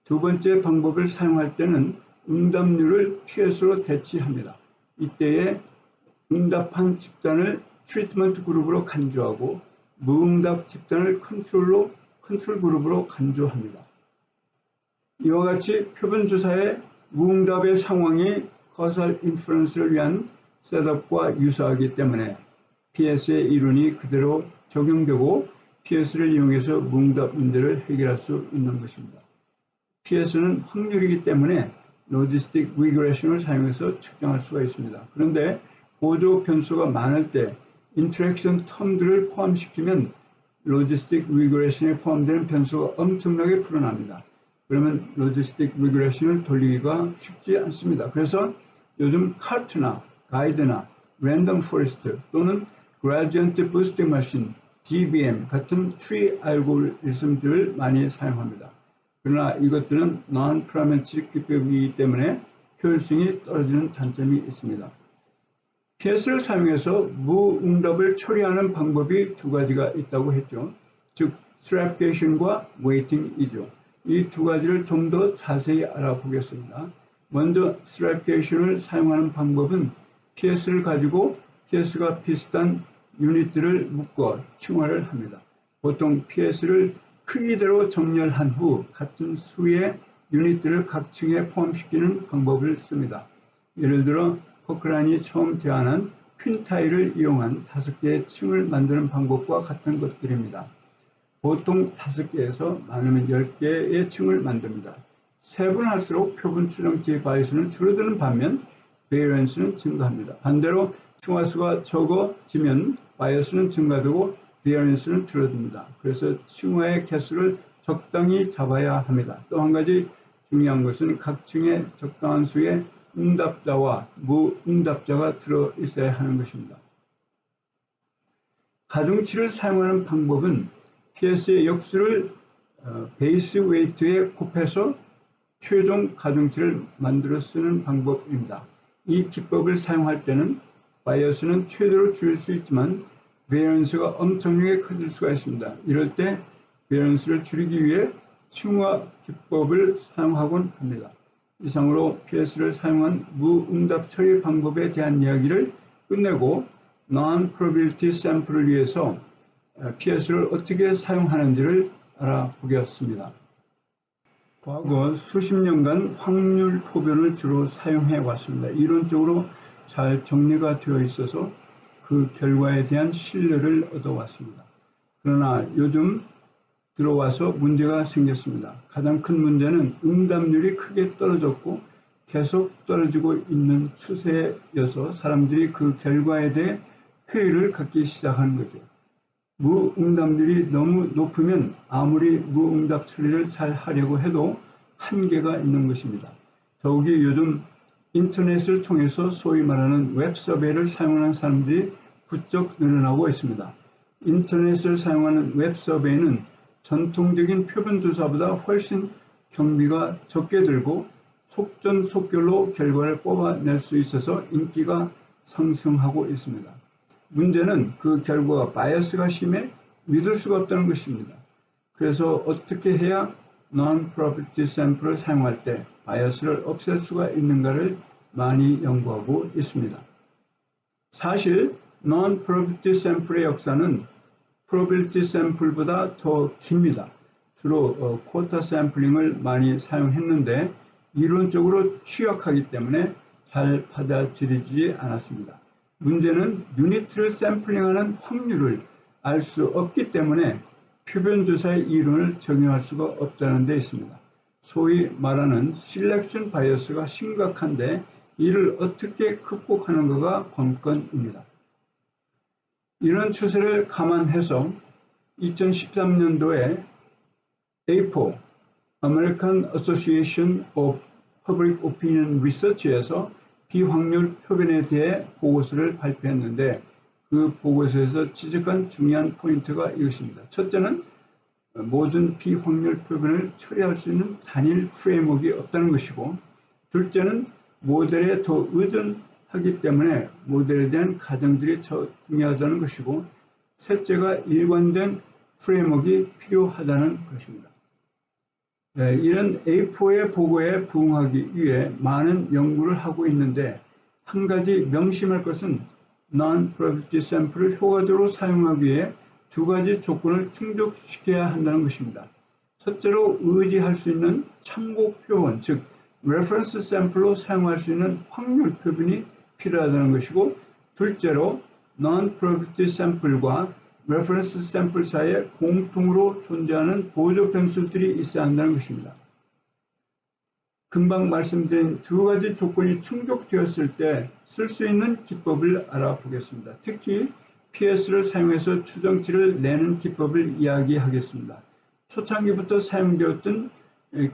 Speaker 3: 두 번째 방법을 사용할 때는 응답률을 PS로 대치합니다. 이때에 응답한 집단을 트리트먼트 그룹으로 간주하고 무응답 집단을 컨트롤 그룹으로 간주합니다. 이와 같이 표본 조사의 무응답의 상황이 커설 인퍼런스를 위한 셋업과 유사하기 때문에 PS의 이론이 그대로 적용되고 PS를 이용해서 무응답 문제를 해결할 수 있는 것입니다. PS는 확률이기 때문에 로지스틱 리그레션을 사용해서 측정할 수가 있습니다. 그런데 보조 변수가 많을 때 인터랙션 텀들을 포함시키면 로지스틱 리그레션에 포함되는 변수가 엄청나게 불어납니다. 그러면 로지스틱 리그레션을 돌리기가 쉽지 않습니다. 그래서 요즘 카트나 가이드나 랜덤 포레스트 또는 그라디언트 부스팅 머신, GBM 같은 트리 알고리즘들을 많이 사용합니다. 그러나 이것들은 non-parametric 기법이기 때문에 효율성이 떨어지는 단점이 있습니다. PS를 사용해서 무응답을 처리하는 방법이 두 가지가 있다고 했죠. 즉, stratification과 weighting이죠. 이 두 가지를 좀 더 자세히 알아보겠습니다. 먼저 stratification을 사용하는 방법은 PS를 가지고 PS가 비슷한 유닛들을 묶어 층화를 합니다. 보통 PS를 크기대로 정렬한 후 같은 수의 유닛들을 각 층에 포함시키는 방법을 씁니다. 예를 들어 코크란이 처음 제안한 퀸타일을 이용한 5개의 층을 만드는 방법과 같은 것들입니다. 보통 5개에서 많으면 10개의 층을 만듭니다. 세분할수록 표본 추정치의 바이어스는 줄어드는 반면 베리언스는 증가합니다. 반대로 층화수가 적어지면 바이어스는 증가되고 베리언스는 줄어듭니다. 그래서 층화의 개수를 적당히 잡아야 합니다. 또 한 가지 중요한 것은 각 층에 적당한 수의 응답자와 무응답자가 들어있어야 하는 것입니다. 가중치를 사용하는 방법은 PS의 역수를 베이스 웨이트에 곱해서 최종 가중치를 만들어 쓰는 방법입니다. 이 기법을 사용할 때는 바이어스는 최대로 줄일 수 있지만 베리언스가 엄청나게 커질 수가 있습니다. 이럴 때 베리언스를 줄이기 위해 층화 기법을 사용하곤 합니다. 이상으로 PS를 사용한 무응답 처리 방법에 대한 이야기를 끝내고 Non-probability sample을 위해서 PS를 어떻게 사용하는지를 알아보겠습니다. 과거 수십 년간 확률 표변을 주로 사용해 왔습니다. 이론적으로 잘 정리가 되어 있어서 그 결과에 대한 신뢰를 얻어왔습니다. 그러나 요즘 들어와서 문제가 생겼습니다. 가장 큰 문제는 응답률이 크게 떨어졌고 계속 떨어지고 있는 추세여서 사람들이 그 결과에 대해 회의를 갖기 시작하는 거죠. 무응답률이 너무 높으면 아무리 무응답 처리를 잘 하려고 해도 한계가 있는 것입니다. 더욱이 요즘 인터넷을 통해서 소위 말하는 웹 서베이를 사용하는 사람들이 부쩍 늘어나고 있습니다. 인터넷을 사용하는 웹 서베이는 전통적인 표본 조사보다 훨씬 경비가 적게 들고 속전속결로 결과를 뽑아낼 수 있어서 인기가 상승하고 있습니다. 문제는 그 결과가 바이어스가 심해 믿을 수가 없다는 것입니다. 그래서 어떻게 해야 Non-probability sample을 사용할 때 바이어스를 없앨 수가 있는가를 많이 연구하고 있습니다. 사실 Non-probability sample의 역사는 probability sample보다 더 깁니다. 주로 쿼터 샘플링을 많이 사용했는데 이론적으로 취약하기 때문에 잘 받아들이지 않았습니다. 문제는 유니트를 샘플링하는 확률을 알 수 없기 때문에 표본 조사의 이론을 적용할 수가 없다는 데 있습니다. 소위 말하는 셀렉션 바이어스가 심각한데 이를 어떻게 극복하는가가 관건입니다. 이런 추세를 감안해서 2013년도에 APO, American Association of Public Opinion Research에서 비확률 표변에 대해 보고서를 발표했는데 그 보고서에서 지적한 중요한 포인트가 이것입니다. 첫째는 모든 비확률 표변을 처리할 수 있는 단일 프레임워크가 없다는 것이고, 둘째는 모델에 더 의존하기 때문에 모델에 대한 가정들이 더 중요하다는 것이고, 셋째가 일관된 프레임워크가 필요하다는 것입니다. 이런 A4의 보고에 부응하기 위해 많은 연구를 하고 있는데 한 가지 명심할 것은 Non-probability sample을 효과적으로 사용하기 위해 두 가지 조건을 충족시켜야 한다는 것입니다. 첫째로 의지할 수 있는 참고 표본, 즉 reference sample로 사용할 수 있는 확률 표본이 필요하다는 것이고, 둘째로 Non-probability sample과 reference sample 사이에 공통으로 존재하는 보조 변수들이 있어야 한다는 것입니다. 금방 말씀드린 두 가지 조건이 충족되었을 때 쓸 수 있는 기법을 알아보겠습니다. 특히 PS를 사용해서 추정치를 내는 기법을 이야기하겠습니다. 초창기부터 사용되었던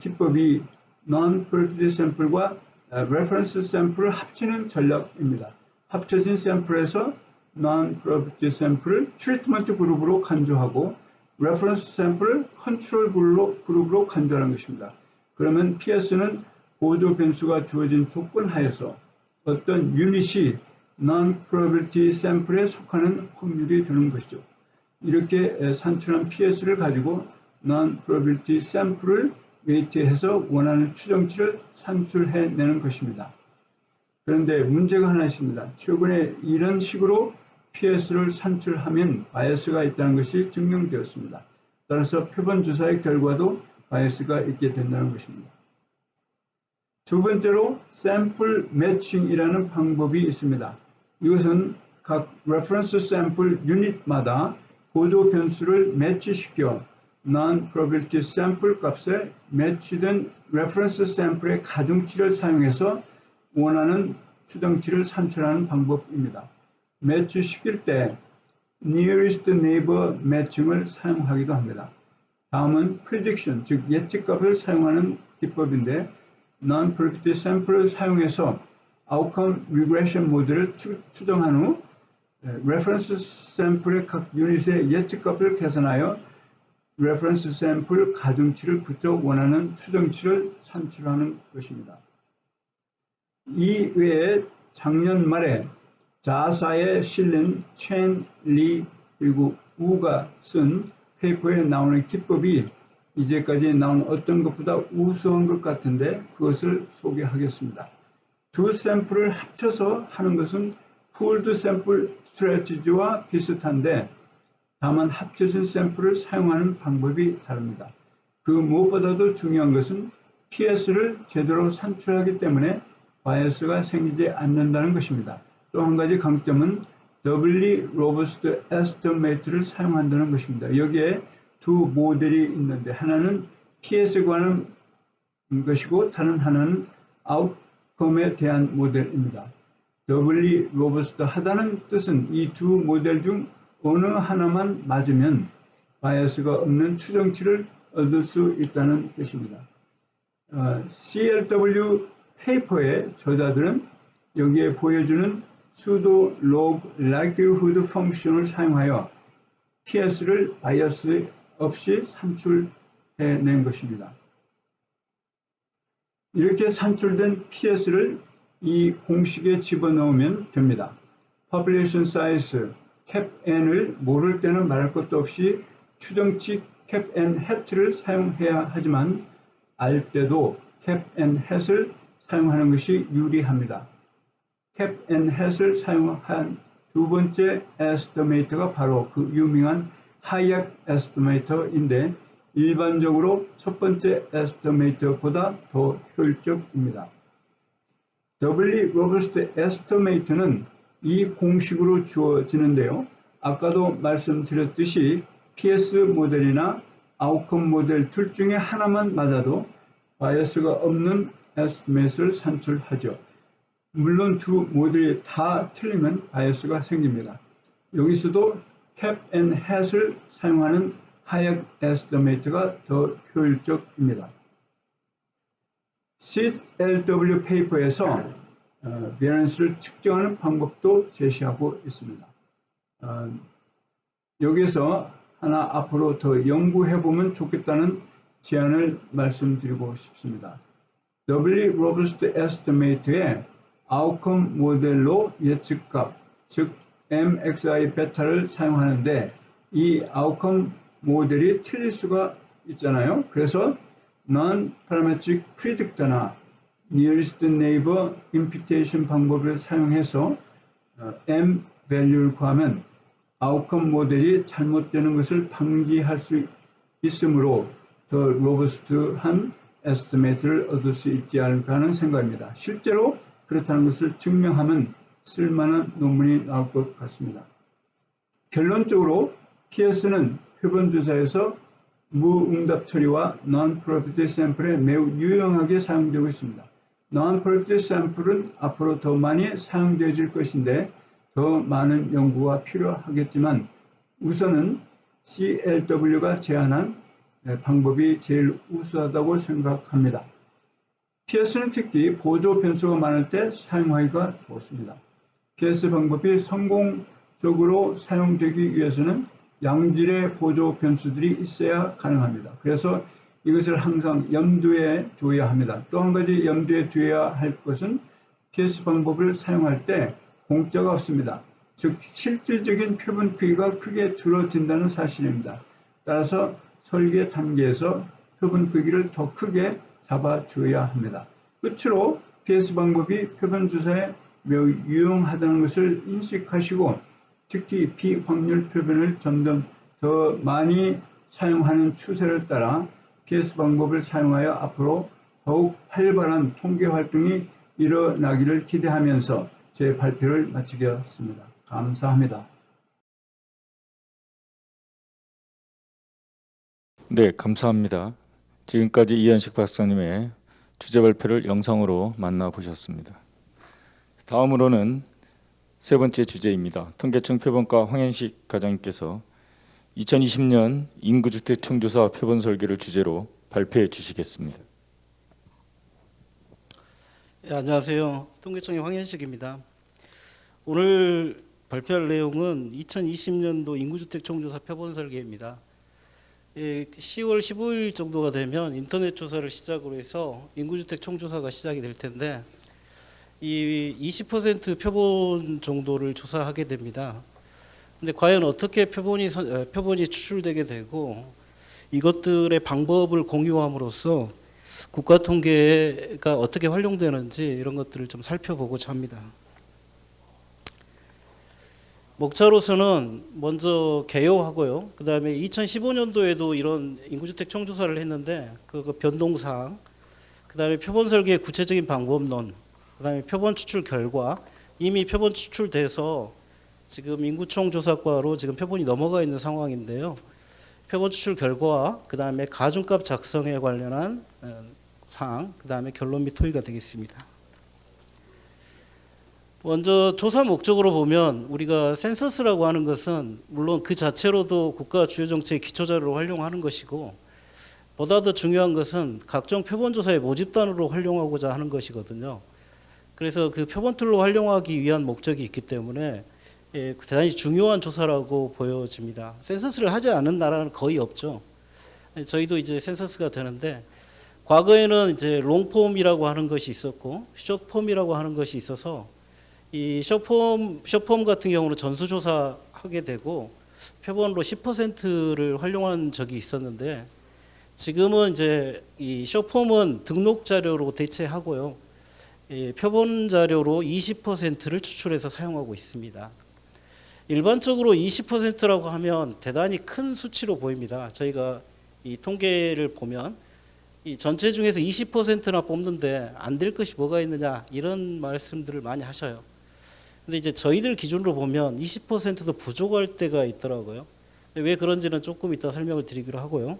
Speaker 3: 기법이 Non-probability sample과 reference sample을 합치는 전략입니다. 합쳐진 샘플에서 Non-probability sample을 트리트먼트 그룹으로 간주하고 reference sample을 컨트롤 그룹으로 간주하는 것입니다. 그러면 PS는 보조 변수가 주어진 조건 하에서 어떤 유닛이 Non-probability sample에 속하는 확률이 되는 것이죠. 이렇게 산출한 PS를 가지고 Non-probability sample을 웨이트해서 원하는 추정치를 산출해내는 것입니다. 그런데 문제가 하나 있습니다. 최근에 이런 식으로 PS를 산출하면 바이어스가 있다는 것이 증명되었습니다. 따라서 표본 조사의 결과도 바이어스가 있게 된다는 것입니다. 두 번째로 샘플 매칭이라는 방법이 있습니다. 이것은 각 레퍼런스 샘플 유닛마다 보조 변수를 매치시켜 non-probability sample 값에 매치된 reference sample의 가중치를 사용해서 원하는 추정치를 산출하는 방법입니다. 매치시킬 때 nearest neighbor 매칭을 사용하기도 합니다. 다음은 prediction, 즉 예측값을 사용하는 기법인데 non-probability sample을 사용해서 outcome regression 모델을 추정한 후 reference sample의 각 유닛의 예측값을 계산하여 reference sample 가중치를 붙여 원하는 추정치를 산출하는 것입니다. 이 외에 작년 말에 자사에 실린 첸, 리, 그리고 우가 쓴 페이퍼에 나오는 기법이 이제까지 나온 어떤 것보다 우수한 것 같은데 그것을 소개하겠습니다. 두 샘플을 합쳐서 하는 것은 pooled sample strategy와 비슷한데 다만 합쳐진 샘플을 사용하는 방법이 다릅니다. 그 무엇보다도 중요한 것은 PS를 제대로 산출하기 때문에 바이어스가 생기지 않는다는 것입니다. 또 한 가지 강점은 doubly robust estimate를 사용한다는 것입니다. 여기에 두 모델이 있는데 하나는 PS에 관한 것이고 다른 하나는 outcome에 대한 모델입니다. doubly robust 하다는 뜻은 이 두 모델 중 어느 하나만 맞으면 바이어스가 없는 추정치를 얻을 수 있다는 뜻입니다. CLW 페이퍼의 저자들은 여기에 보여주는 pseudo log likelihood 펑션을 사용하여 PS를 바이어스 없이 산출해낸 것입니다. 이렇게 산출된 PS를 이 공식에 집어넣으면 됩니다. population size, cap n을 모를 때는 말할 것도 없이 추정치 cap n hat를 사용해야 하지만 알 때도 cap n hat을 사용하는 것이 유리합니다. cap n hat을 사용한 두 번째 에스티메이터가 바로 그 유명한 하이약 에스티메이터인데 일반적으로 첫 번째 에스티메이터보다 더 효율적입니다. doubly robust estimate는 이 공식으로 주어지는데요. 아까도 말씀드렸듯이 PS 모델이나 outcome 모델 둘 중에 하나만 맞아도 바이어스가 없는 에스티메이트를 산출하죠. 물론 두 모델이 다 틀리면 바이어스가 생깁니다. 여기서도 cap and hat을 사용하는 하역 에스티메이트가 더 효율적입니다. CLW 페이퍼에서 variance를 측정하는 방법도 제시하고 있습니다. 여기서 하나 앞으로 더 연구해 보면 좋겠다는 제안을 말씀드리고 싶습니다. doubly robust estimate의 outcome 모델로 예측값, 즉 MXI 베타를 사용하는데 이 outcome 모델이 틀릴 수가 있잖아요. 그래서 non-parametric predictor나 nearest neighbor imputation 방법을 사용해서 M value를 구하면 outcome 모델이 잘못되는 것을 방지할 수 있으므로 더 로버스트한 에스티메이트를 얻을 수 있지 않을까 하는 생각입니다. 실제로 그렇다는 것을 증명하면 쓸만한 논문이 나올 것 같습니다. 결론적으로 PS는 표본조사에서 무응답 처리와 non-probability sample에 매우 유용하게 사용되고 있습니다. non-probability sample은 앞으로 더 많이 사용되어질 것인데 더 많은 연구가 필요하겠지만 우선은 CLW가 제안한 방법이 제일 우수하다고 생각합니다. PS는 특히 보조 변수가 많을 때 사용하기가 좋습니다. PS 방법이 성공적으로 사용되기 위해서는 양질의 보조 변수들이 있어야 가능합니다. 그래서 이것을 항상 염두에 둬야 합니다. 또 한 가지 염두에 둬야 할 것은 PS 방법을 사용할 때 공짜가 없습니다. 즉 실질적인 표본 크기가 크게 줄어든다는 사실입니다. 따라서 설계 단계에서 표본 크기를 더 크게 잡아줘야 합니다. 끝으로 PS 방법이 표본 조사에 매우 유용하다는 것을 인식하시고 특히 비확률 표본을 점점 더 많이 사용하는 추세를 따라 PS 방법을 사용하여 앞으로 더욱 활발한 통계 활동이 일어나기를 기대하면서 제 발표를 마치겠습니다. 감사합니다.
Speaker 1: 네, 감사합니다. 지금까지 이현식 박사님의 주제 발표를 영상으로 만나보셨습니다. 다음으로는 세 번째 주제입니다. 통계청 표본과 황현식 과장님께서 2020년 인구주택 총조사 표본 설계를 주제로 발표해 주시겠습니다.
Speaker 4: 네, 안녕하세요. 통계청의 황현식입니다. 오늘 발표할 내용은 2020년도 인구주택 총조사 표본 설계입니다. 10월 15일 정도가 되면 인터넷 조사를 시작으로 해서 인구주택 총조사가 시작이 될 텐데 이 20% 표본 정도를 조사하게 됩니다. 근데 과연 어떻게 표본이 추출되게 되고 이것들의 방법을 공유함으로써 국가 통계가 어떻게 활용되는지 이런 것들을 좀 살펴보고자 합니다. 목차로서는 먼저 개요하고요. 그 다음에 2015년도에도 이런 인구주택 총조사를 했는데 그 변동사항, 그 다음에 표본 설계의 구체적인 방법론, 그 다음에 표본 추출 결과, 이미 표본 추출돼서 지금 인구총조사과로 지금 표본이 넘어가 있는 상황인데요. 표본 추출 결과와 그 다음에 가중값 작성에 관련한 사항, 그 다음에 결론 및 토의가 되겠습니다. 먼저 조사 목적으로 보면 우리가 센서스라고 하는 것은 물론 그 자체로도 국가 주요 정책의 기초 자료로 활용하는 것이고 보다 더 중요한 것은 각종 표본 조사의 모집단으로 활용하고자 하는 것이거든요. 그래서 그 표본 툴로 활용하기 위한 목적이 있기 때문에 대단히 중요한 조사라고 보여집니다. 센서스를 하지 않은 나라는 거의 없죠. 저희도 이제 센서스가 되는데 과거에는 이제 롱폼이라고 하는 것이 있었고 숏폼이라고 하는 것이 있어서 이 숏폼 같은 경우는 전수조사하게 되고 표본으로 10%를 활용한 적이 있었는데 지금은 이제 이 숏폼은 등록 자료로 대체하고요. 표본 자료로 20%를 추출해서 사용하고 있습니다. 일반적으로 20%라고 하면 대단히 큰 수치로 보입니다. 저희가 이 통계를 보면 이 전체 중에서 20%나 뽑는데 안 될 것이 뭐가 있느냐 이런 말씀들을 많이 하셔요. 근데 이제 저희들 기준으로 보면 20%도 부족할 때가 있더라고요. 왜 그런지는 조금 이따 설명을 드리기로 하고요.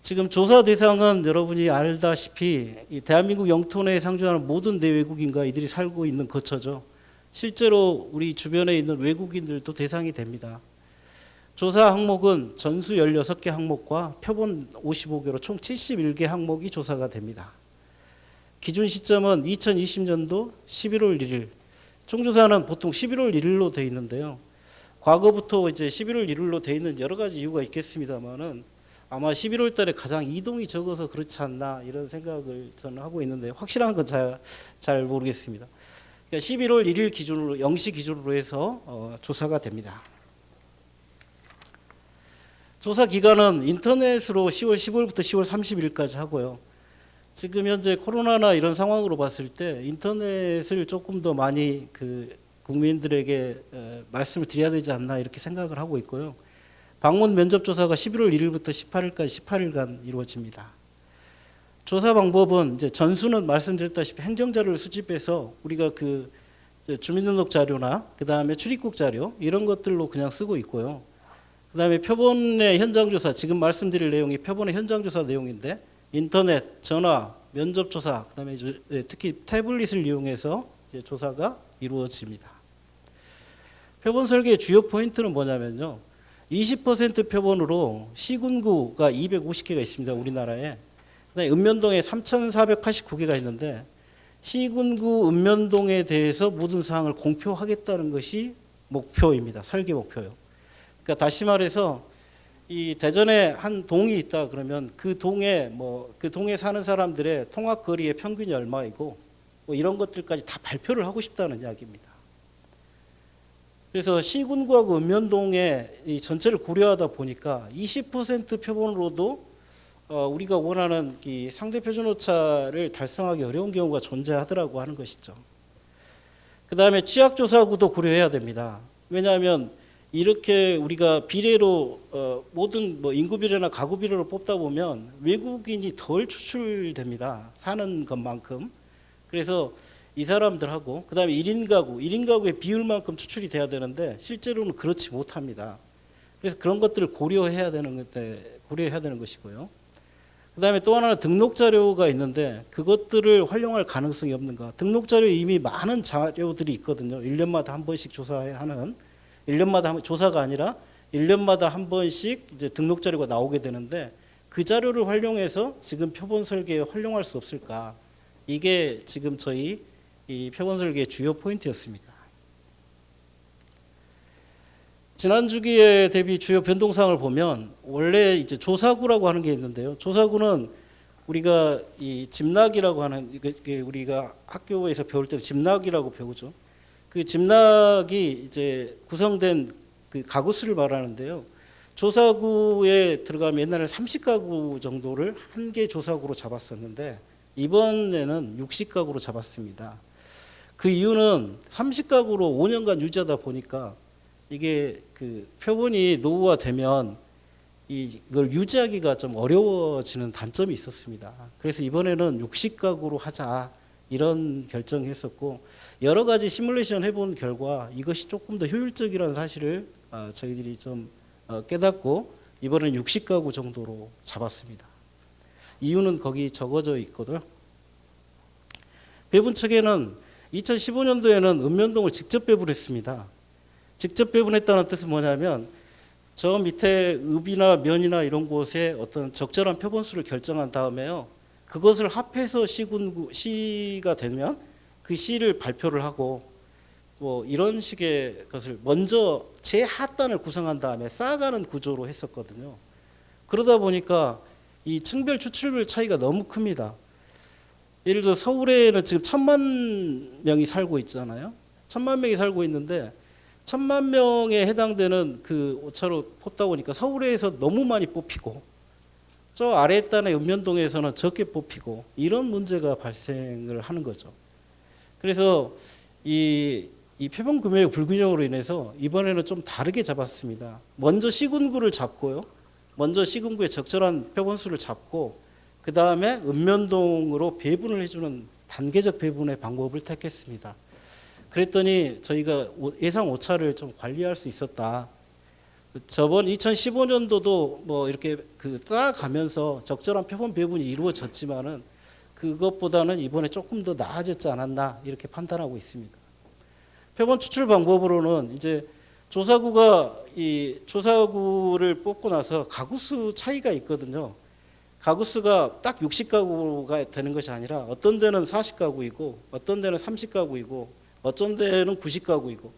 Speaker 4: 지금 조사 대상은 여러분이 알다시피 이 대한민국 영토 내에 상주하는 모든 내외국인과 이들이 살고 있는 거처죠. 실제로 우리 주변에 있는 외국인들도 대상이 됩니다. 조사 항목은 전수 16개 항목과 표본 55개로 총 71개 항목이 조사가 됩니다. 기준 시점은 2020년도 11월 1일. 총조사는 보통 11월 1일로 되어 있는데요. 과거부터 이제 11월 1일로 되어 있는 여러 가지 이유가 있겠습니다만은 아마 11월 달에 가장 이동이 적어서 그렇지 않나 이런 생각을 저는 하고 있는데 확실한 건 잘 모르겠습니다. 그러니까 11월 1일 기준으로 0시 기준으로 해서 조사가 됩니다. 조사 기간은 인터넷으로 10월 15일부터 10월 30일까지 하고요. 지금 현재 코로나나 이런 상황으로 봤을 때 인터넷을 조금 더 많이 국민들에게 말씀을 드려야 되지 않나 이렇게 생각을 하고 있고요. 방문 면접 조사가 11월 1일부터 18일까지 18일간 이루어집니다. 조사 방법은 이제 전수는 말씀드렸다시피 행정 자료를 수집해서 우리가 그 주민등록 자료나 그 다음에 출입국 자료 이런 것들로 그냥 쓰고 있고요. 그 다음에 표본의 현장 조사 지금 말씀드릴 내용이 표본의 현장 조사 내용인데 인터넷, 전화, 면접 조사, 그 다음에 특히 태블릿을 이용해서 조사가 이루어집니다. 표본 설계의 주요 포인트는 뭐냐면요. 20% 표본으로 시군구가 250개가 있습니다. 우리나라에. 그다음에 읍면동에 3,489개가 있는데 시군구 읍면동에 대해서 모든 사항을 공표하겠다는 것이 목표입니다. 설계 목표요. 그러니까 다시 말해서 이 대전에 한 동이 있다 그러면 그 동에 그 동에 사는 사람들의 통학 거리의 평균이 얼마이고 이런 것들까지 다 발표를 하고 싶다는 이야기입니다. 그래서 시군구하고 읍면동의 이 전체를 고려하다 보니까 20% 표본으로도 우리가 원하는 이 상대 표준 오차를 달성하기 어려운 경우가 존재하더라고 하는 것이죠. 그 다음에 취약조사구도 고려해야 됩니다. 왜냐하면 이렇게 우리가 비례로 모든 인구 비례나 가구 비례로 뽑다 보면 외국인이 덜 추출됩니다. 사는 것만큼. 그래서 이 사람들하고 그다음에 1인 가구의 비율만큼 추출이 돼야 되는데 실제로는 그렇지 못합니다. 그래서 그런 것들을 고려해야 되는 것이고요. 그다음에 또 하나는 등록 자료가 있는데 그것들을 활용할 가능성이 없는가? 등록 자료에 이미 많은 자료들이 있거든요. 1년마다 한 번씩 조사하는 1년마다 조사가 아니라 1년마다 한 번씩 이제 등록 자료가 나오게 되는데 그 자료를 활용해서 지금 표본 설계에 활용할 수 없을까? 이게 지금 저희 이 표본 설계의 주요 포인트였습니다. 지난 주기에 대비 주요 변동 사항을 보면 원래 이제 조사구라고 하는 게 있는데요. 조사구는 우리가 이 집락이라고 하는 이게 우리가 학교에서 배울 때 집락이라고 배우죠. 그 집락이 이제 구성된 그 가구수를 말하는데요. 조사구에 들어가면 옛날에 30가구 정도를 한 개 조사구로 잡았었는데 이번에는 60가구로 잡았습니다. 그 이유는 30가구로 5년간 유지하다 보니까 이게 그 표본이 노후화되면 이걸 유지하기가 좀 어려워지는 단점이 있었습니다. 그래서 이번에는 60가구로 하자 이런 결정했었고 여러 가지 시뮬레이션 해본 결과 이것이 조금 더 효율적이라는 사실을 저희들이 좀 깨닫고 이번에는 60가구 정도로 잡았습니다. 이유는 거기 적어져 있거든요. 배분 측에는 2015년도에는 읍면동을 직접 배분했습니다. 직접 배분했다는 뜻은 뭐냐면 저 밑에 읍이나 면이나 이런 곳에 어떤 적절한 표본수를 결정한 다음에요. 그것을 합해서 시가 되면 그 시를 발표를 하고 뭐 이런 식의 것을 먼저 제하단을 구성한 다음에 쌓아가는 구조로 했었거든요. 그러다 보니까 이 층별 추출별 차이가 너무 큽니다. 예를 들어 서울에는 지금 1000만 명이 살고 있잖아요. 1000만 명이 살고 있는데 1000만 명에 해당되는 그 오차로 뽑다 보니까 서울에서 너무 많이 뽑히고 저 아래 단의 읍면동에서는 적게 뽑히고 이런 문제가 발생을 하는 거죠. 그래서 이 표본 금액 불균형으로 인해서 이번에는 좀 다르게 잡았습니다. 먼저 시군구를 잡고요. 먼저 시군구에 적절한 표본수를 잡고 그 다음에 읍면동으로 배분을 해주는 단계적 배분의 방법을 택했습니다. 그랬더니 저희가 예상 오차를 좀 관리할 수 있었다. 저번 2015년도도 뭐 이렇게 그 쌓아가면서 적절한 표본 배분이 이루어졌지만은 그것보다는 이번에 조금 더 나아졌지 않았나 이렇게 판단하고 있습니다. 표본 추출 방법으로는 이제 조사구를 뽑고 나서 가구수 차이가 있거든요. 가구수가 딱 60가구가 되는 것이 아니라 어떤 데는 40가구이고 어떤 데는 30가구이고 어떤 데는 90가구이고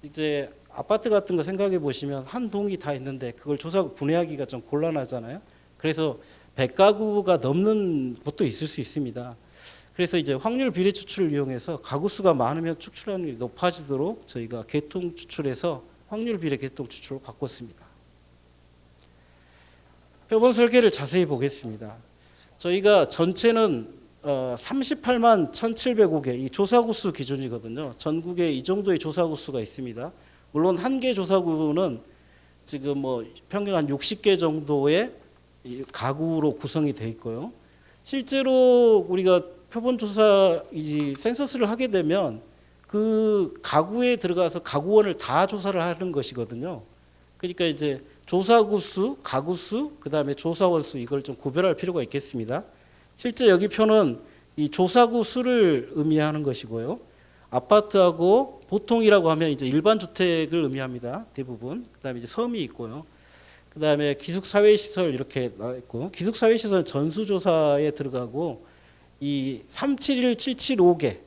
Speaker 4: 이제 아파트 같은 거 생각해 보시면 한 동이 다 있는데 그걸 조사구 분해하기가 좀 곤란하잖아요. 그래서 100가구가 넘는 곳도 있을 수 있습니다. 그래서 이제 확률 비례 추출을 이용해서 가구수가 많으면 추출하는 게 높아지도록 저희가 계통 추출해서 확률 비례 계통 추출로 바꿨습니다. 표본 설계를 자세히 보겠습니다. 저희가 전체는 38만 1,705개 이 조사구수 기준이거든요. 전국에 이 정도의 조사구수가 있습니다. 물론 한 개 조사구는 지금 뭐 평균 한 60개 정도의 가구로 구성이 돼 있고요. 실제로 우리가 표본조사 센서스를 하게 되면 그 가구에 들어가서 가구원을 다 조사를 하는 것이거든요. 그러니까 이제 조사구수, 가구수, 그 다음에 조사원수 이걸 좀 구별할 필요가 있겠습니다. 실제 여기 표는 이 조사구 수를 의미하는 것이고요. 아파트하고 보통이라고 하면 이제 일반 주택을 의미합니다. 대부분. 그다음에 이제 섬이 있고요. 그다음에 기숙사회시설 이렇게 나와 있고 기숙사회시설 전수조사에 들어가고 이 371775개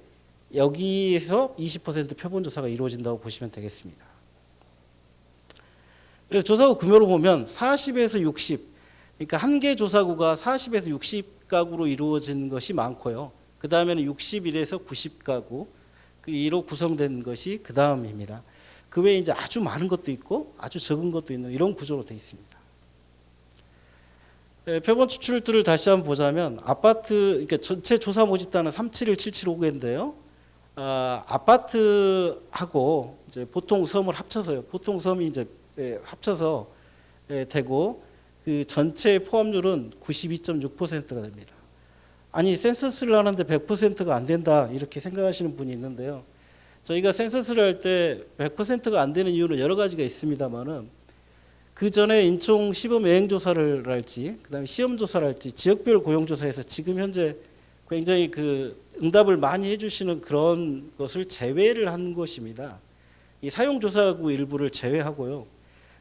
Speaker 4: 여기에서 20% 표본조사가 이루어진다고 보시면 되겠습니다. 그래서 조사구 규모로 보면 40에서 60 그러니까 한 개 조사구가 40에서 60가구로 이루어진 것이 많고요. 그 다음에는 61에서 90가구 이로 구성된 것이 그 다음입니다. 그 외에 이제 아주 많은 것도 있고 아주 적은 것도 있는 이런 구조로 되어 있습니다. 표본 추출들을 다시 한번 보자면 아파트 그러니까 전체 조사 모집단은 371775개인데요. 아파트하고 이제 보통 섬을 합쳐서요. 보통 섬이 이제 합쳐서 되고 그 전체 포함률은 92.6%가 됩니다. 아니 센서스를 하는데 100%가 안 된다 이렇게 생각하시는 분이 있는데요. 저희가 센서스를 할 때 100%가 안 되는 이유는 여러 가지가 있습니다만은 그 전에 인총 시범 여행 조사를 할지, 그다음에 시험 조사를 할지, 지역별 고용 조사에서 지금 현재 굉장히 그 응답을 많이 해주시는 그런 것을 제외를 한 것입니다. 이 사용 조사구 일부를 제외하고요.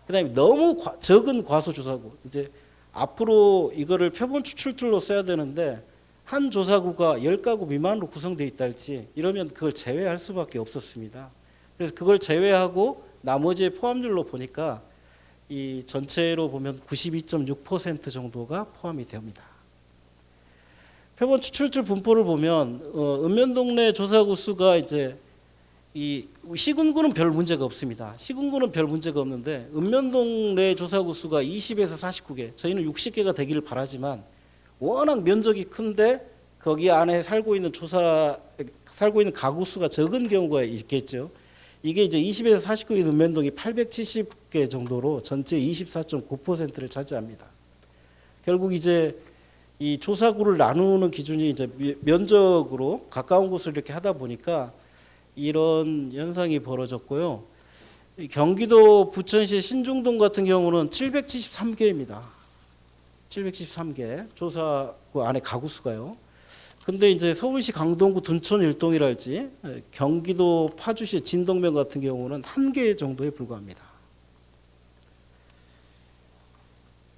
Speaker 4: 그다음에 너무 적은 과소 조사구, 이제 앞으로 이거를 표본 추출 툴로 써야 되는데 한 조사구가 10가구 미만으로 구성되어 있다 할지 이러면 그걸 제외할 수밖에 없었습니다. 그래서 그걸 제외하고 나머지의 포함률로 보니까 이 전체로 보면 92.6% 정도가 포함이 됩니다. 표본 추출툴 분포를 보면 읍면동네 조사구 수가 이제 이 시군구는 별 문제가 없습니다. 시군구는 별 문제가 없는데 읍면동네 조사구 수가 20에서 49개, 저희는 60개가 되기를 바라지만 워낙 면적이 큰데 거기 안에 살고 있는 가구 수가 적은 경우가 있겠죠. 이게 이제 20에서 49개 읍면동이 870개 정도로 전체 24.9%를 차지합니다. 결국 이제 이 조사구를 나누는 기준이 이제 면적으로 가까운 곳을 이렇게 하다 보니까 이런 현상이 벌어졌고요. 경기도 부천시 신중동 같은 경우는 773개입니다. 773개 조사구 안에 가구 수가요. 근데 이제 서울시 강동구 둔촌 일동이랄지 경기도 파주시 진동면 같은 경우는 1개 정도에 불과합니다.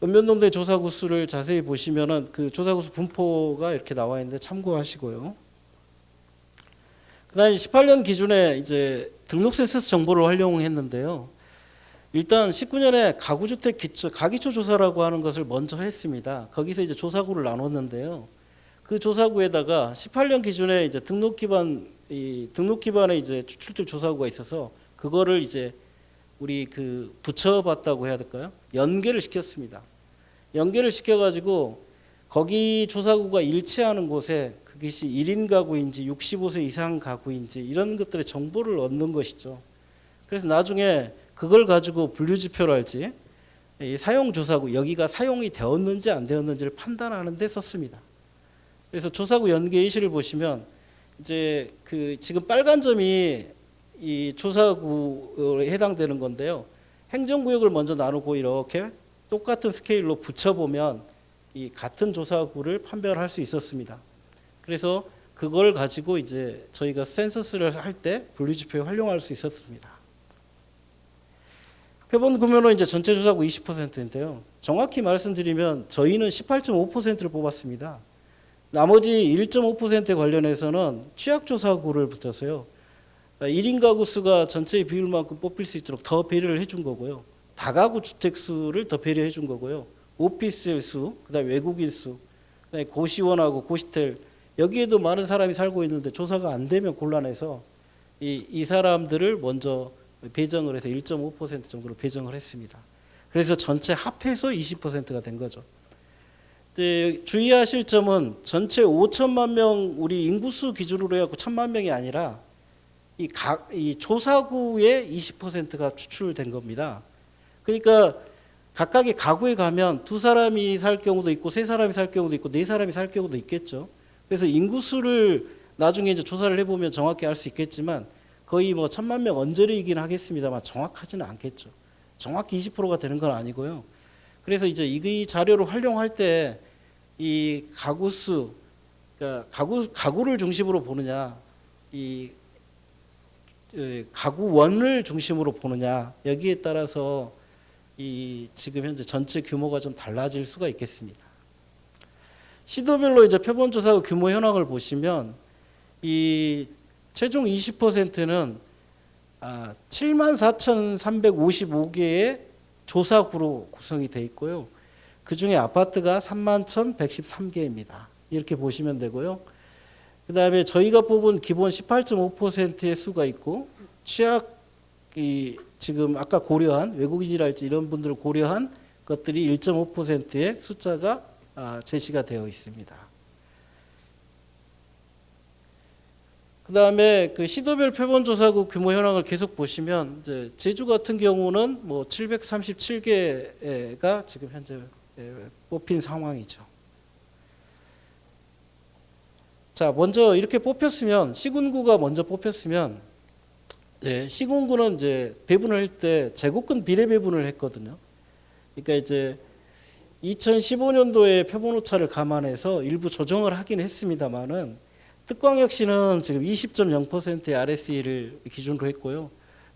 Speaker 4: 읍면동네 조사구 수를 자세히 보시면은 그 조사구 수 분포가 이렇게 나와 있는데 참고하시고요. 그다음에 18년 기준에 이제 등록 센서스 정보를 활용했는데요. 일단 19년에 가구주택 가기초 조사라고 하는 것을 먼저 했습니다. 거기서 이제 조사구를 나눴는데요. 그 조사구에다가 18년 기준에 이제 등록 기반에 이제 추출될 조사구가 있어서 그거를 이제 우리 그 붙여봤다고 해야 될까요? 연계를 시켰습니다. 연계를 시켜가지고 거기 조사구가 일치하는 곳에 그것이 1인 가구인지 65세 이상 가구인지 이런 것들의 정보를 얻는 것이죠. 그래서 나중에 그걸 가지고 분류지표랄지 사용조사구 여기가 사용이 되었는지 안 되었는지를 판단하는 데 썼습니다. 그래서 조사구 연계 예시를 보시면 이제 그 지금 빨간 점이 이 조사구에 해당되는 건데요. 행정구역을 먼저 나누고 이렇게 똑같은 스케일로 붙여보면 이 같은 조사구를 판별할 수 있었습니다. 그래서 그걸 가지고 이제 저희가 센서스를 할 때 분류지표에 활용할 수 있었습니다. 표본 구매는 이제 전체 조사구 20%인데요. 정확히 말씀드리면 저희는 18.5%를 뽑았습니다. 나머지 1.5%에 관련해서는 취약조사구를 붙였어요. 1인 가구 수가 전체의 비율만큼 뽑힐 수 있도록 더 배려를 해준 거고요. 다가구 주택 수를 더 배려해 준 거고요. 오피스텔 수, 그다음에 외국인 수, 그다음에 고시원하고 고시텔 여기에도 많은 사람이 살고 있는데 조사가 안 되면 곤란해서 이 사람들을 먼저 배정을 해서 1.5% 정도로 배정을 했습니다. 그래서 전체 합해서 20%가 된 거죠. 주의하실 점은 전체 5천만 명 우리 인구수 기준으로 해갖고 1,000만 명이 아니라 이 조사구의 20%가 추출된 겁니다. 그러니까 각각의 가구에 가면 2사람이 살 경우도 있고 3사람이 살 경우도 있고 4사람이 살 경우도 있겠죠. 그래서 인구수를 나중에 이제 조사를 해보면 정확히 알 수 있겠지만 거의 뭐 1,000만 명 언저리이긴 하겠습니다만 정확하지는 않겠죠. 정확히 20%가 되는 건 아니고요. 그래서 이제 이 자료를 활용할 때 이 가구수, 그러니까 가구를 중심으로 보느냐, 이 가구원을 중심으로 보느냐 여기에 따라서 이 지금 현재 전체 규모가 좀 달라질 수가 있겠습니다. 시도별로 이제 표본조사 규모 현황을 보시면 이 최종 20%는 74,355개의 조사구로 구성이 되어 있고요. 그 중에 아파트가 31,113개입니다. 이렇게 보시면 되고요. 그 다음에 저희가 뽑은 기본 18.5%의 수가 있고 지금 아까 고려한 외국인이랄지 이런 분들을 고려한 것들이 1.5%의 숫자가 제시가 되어 있습니다. 그 다음에 그 시도별 표본조사구 규모 현황을 계속 보시면 이제 제주 같은 경우는 뭐 737개가 지금 현재 뽑힌 상황이죠. 자, 먼저 이렇게 뽑혔으면 시군구가 먼저 뽑혔으면 시군구는 이제 배분을 할 때 제곱근 비례 배분을 했거든요. 그러니까 이제 2015년도에 표본 오차를 감안해서 일부 조정을 하긴 했습니다만은 특광역시는 지금 20.0%의 RSE를 기준으로 했고요.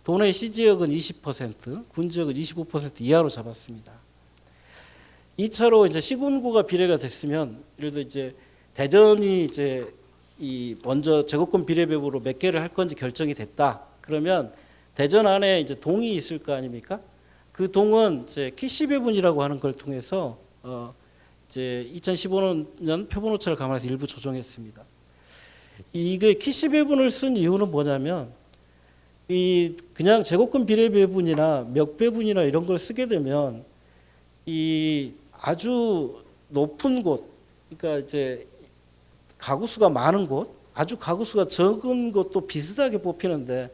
Speaker 4: 도내 C지역은 20%, 군지역은 25% 이하로 잡았습니다. 2차로 이제 시군구가 비례가 됐으면 예를 들어 이제 대전이 이제 이 먼저 제곱권 비례 배부로 몇 개를 할 건지 결정이 됐다. 그러면 대전 안에 이제 동이 있을 거 아닙니까? 그 동은 이제 키시 배분이라고 하는 걸 통해서 이제 2015년 표본 오차를 감안해서 일부 조정했습니다. 이게 키시 배분을 쓴 이유는 뭐냐면 이 그냥 제곱권 비례 배분이나 몇 배분이나 이런 걸 쓰게 되면 이 아주 높은 곳, 그러니까 이제 가구 수가 많은 곳, 아주 가구 수가 적은 곳도 비슷하게 뽑히는데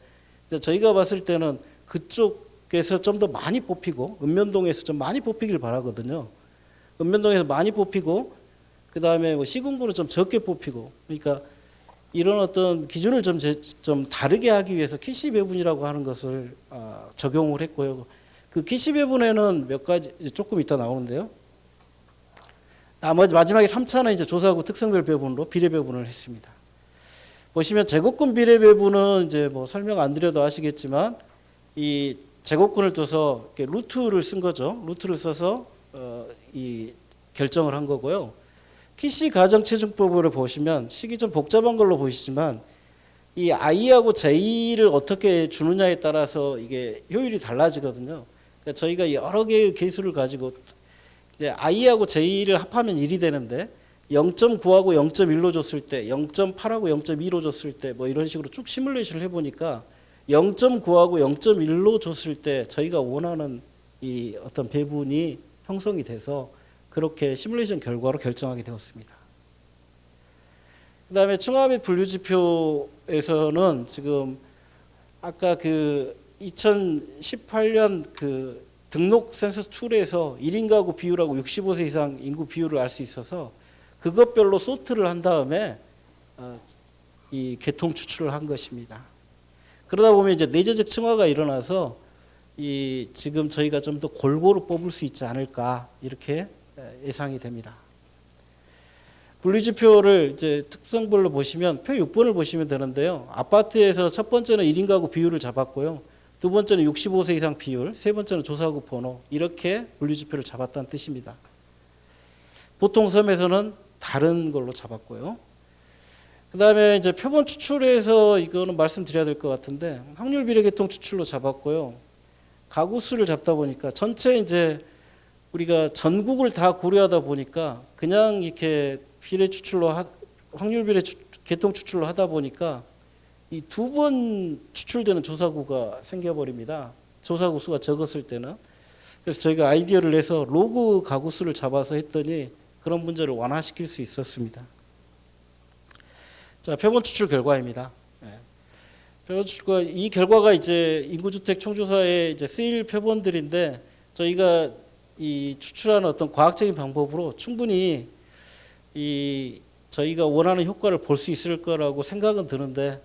Speaker 4: 저희가 봤을 때는 그쪽에서 좀 더 많이 뽑히고 읍면동에서 좀 많이 뽑히길 바라거든요. 읍면동에서 많이 뽑히고 그 다음에 뭐 시군구는 좀 적게 뽑히고, 그러니까 이런 어떤 기준을 좀 다르게 하기 위해서 키시 배분이라고 하는 것을 적용을 했고요. 그 키시 배분에는 몇 가지 조금 이따 나오는데요. 나머지 마지막에 3차는 이제 조사구 특성별 배분으로 비례 배분을 했습니다. 보시면 제곱권 비례 배분은 이제 뭐 설명 안 드려도 아시겠지만 이 제곱권을 둬서 이렇게 루트를 쓴 거죠. 루트를 써서 이 결정을 한 거고요. 키시 가정체증법을 보시면 식이 좀 복잡한 걸로 보이시지만 이 I하고 J를 어떻게 주느냐에 따라서 이게 효율이 달라지거든요. 그러니까 저희가 여러 개의 개수를 가지고 이제 I하고 J를 합하면 1이 되는데 0.9하고 0.1로 줬을 때, 0.8하고 0.2로 줬을 때 뭐 이런 식으로 쭉 시뮬레이션을 해보니까 0.9하고 0.1로 줬을 때 저희가 원하는 이 어떤 배분이 형성이 돼서 그렇게 시뮬레이션 결과로 결정하게 되었습니다. 그 다음에 충화 및 분류 지표에서는 지금 아까 그 2018년 그 등록 센서스 툴에서 1인 가구 비율하고 65세 이상 인구 비율을 알 수 있어서 그것별로 소트를 한 다음에 이 계통 추출을 한 것입니다. 그러다 보면 이제 내재적 층화가 일어나서 이 지금 저희가 좀 더 골고루 뽑을 수 있지 않을까 이렇게 예상이 됩니다. 분류지표를 이제 특성별로 보시면 표 6번을 보시면 되는데요. 아파트에서 첫 번째는 1인 가구 비율을 잡았고요. 두 번째는 65세 이상 비율, 세 번째는 조사구 번호 이렇게 분류지표를 잡았다는 뜻입니다. 보통 섬에서는 다른 걸로 잡았고요. 그 다음에 이제 표본 추출에서 이거는 말씀드려야 될 것 같은데 확률 비례 계통 추출로 잡았고요. 가구 수를 잡다 보니까 전체 이제 우리가 전국을 다 고려하다 보니까 그냥 이렇게 비례 추출로 확률 비례 계통 추출로 하다 보니까 이 두 번 추출되는 조사구가 생겨버립니다. 조사구 수가 적었을 때는. 그래서 저희가 아이디어를 내서 로그 가구 수를 잡아서 했더니 그런 문제를 완화시킬 수 있었습니다. 자, 표본 추출 결과입니다. 표본 추출과 이 결과가 이제 인구주택 총조사에 이제 쓰일 표본들인데 저희가 이 추출하는 어떤 과학적인 방법으로 충분히 이 저희가 원하는 효과를 볼 수 있을 거라고 생각은 드는데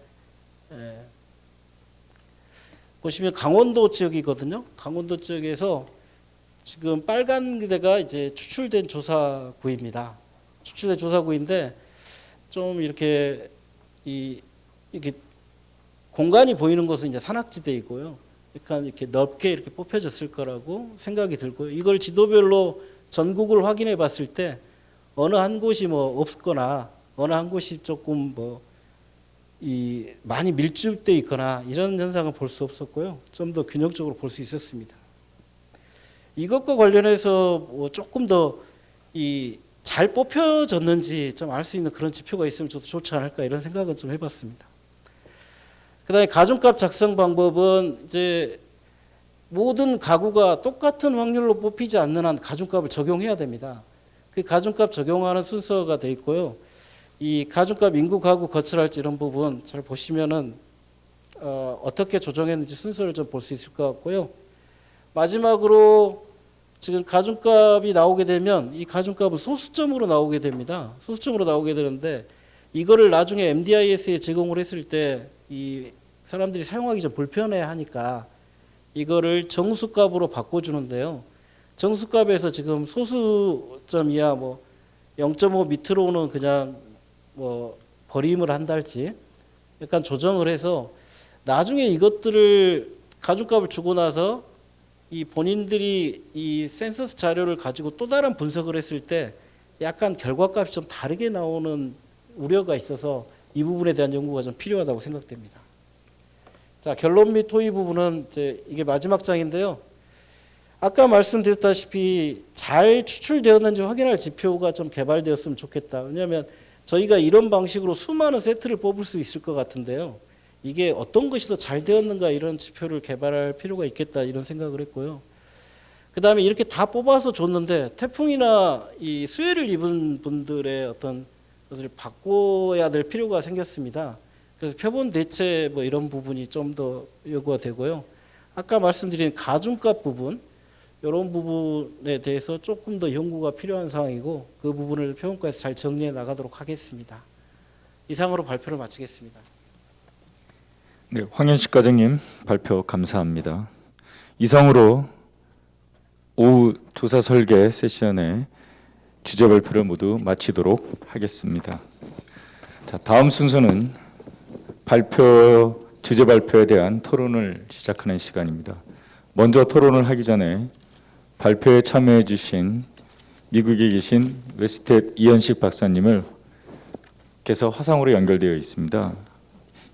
Speaker 4: 보시면 강원도 지역이거든요. 강원도 지역에서 지금 빨간 데가 이제 추출된 조사구입니다. 추출된 조사구인데 좀 이렇게 이렇게 공간이 보이는 것은 이제 산악지대이고요. 약간 이렇게 넓게 이렇게 뽑혀졌을 거라고 생각이 들고요. 이걸 지도별로 전국을 확인해 봤을 때 어느 한 곳이 뭐 없거나 어느 한 곳이 조금 뭐 많이 밀집돼 있거나 이런 현상을 볼 수 없었고요. 좀 더 균형적으로 볼 수 있었습니다. 이것과 관련해서 뭐 조금 더 잘 뽑혀졌는지 좀 알 수 있는 그런 지표가 있으면 저도 좋지 않을까 이런 생각은 좀 해봤습니다. 그다음에 가중값 작성 방법은 이제 모든 가구가 똑같은 확률로 뽑히지 않는 한 가중값을 적용해야 됩니다. 그 가중값 적용하는 순서가 돼 있고요. 이 가중값 인구 가구 거칠할지 이런 부분 잘 보시면은 어떻게 조정했는지 순서를 좀 볼 수 있을 것 같고요. 마지막으로 지금 가중값이 나오게 되면 이 가중값은 소수점으로 나오게 됩니다. 소수점으로 나오게 되는데 이거를 나중에 MDIS에 제공을 했을 때 이 사람들이 사용하기 좀 불편해하니까 이거를 정수값으로 바꿔주는데요. 정수값에서 지금 소수점 이하 뭐 0.5 밑으로는 그냥 뭐 버림을 한달지 약간 조정을 해서 나중에 이것들을 가중값을 주고 나서 이 본인들이 이 센서스 자료를 가지고 또 다른 분석을 했을 때 약간 결과값이 좀 다르게 나오는 우려가 있어서 이 부분에 대한 연구가 좀 필요하다고 생각됩니다. 자, 결론 및 토의 부분은 이제 이게 마지막 장인데요. 아까 말씀드렸다시피 잘 추출되었는지 확인할 지표가 좀 개발되었으면 좋겠다. 왜냐하면 저희가 이런 방식으로 수많은 세트를 뽑을 수 있을 것 같은데요. 이게 어떤 것이 더 잘 되었는가 이런 지표를 개발할 필요가 있겠다 이런 생각을 했고요. 그 다음에 이렇게 다 뽑아서 줬는데 태풍이나 이 수해를 입은 분들의 어떤 것을 바꿔야 될 필요가 생겼습니다. 그래서 표본 대체 뭐 이런 부분이 좀 더 요구가 되고요. 아까 말씀드린 가중값 부분 이런 부분에 대해서 조금 더 연구가 필요한 상황이고 그 부분을 표본과에서 잘 정리해 나가도록 하겠습니다. 이상으로 발표를 마치겠습니다.
Speaker 1: 네, 황현식 과장님 발표 감사합니다. 이상으로 오후 조사 설계 세션의 주제 발표를 모두 마치도록 하겠습니다. 자, 다음 순서는 주제 발표에 대한 토론을 시작하는 시간입니다. 먼저 토론을 하기 전에 발표에 참여해 주신 미국에 계신 웨스텟 이현식 박사님을 께서 화상으로 연결되어 있습니다.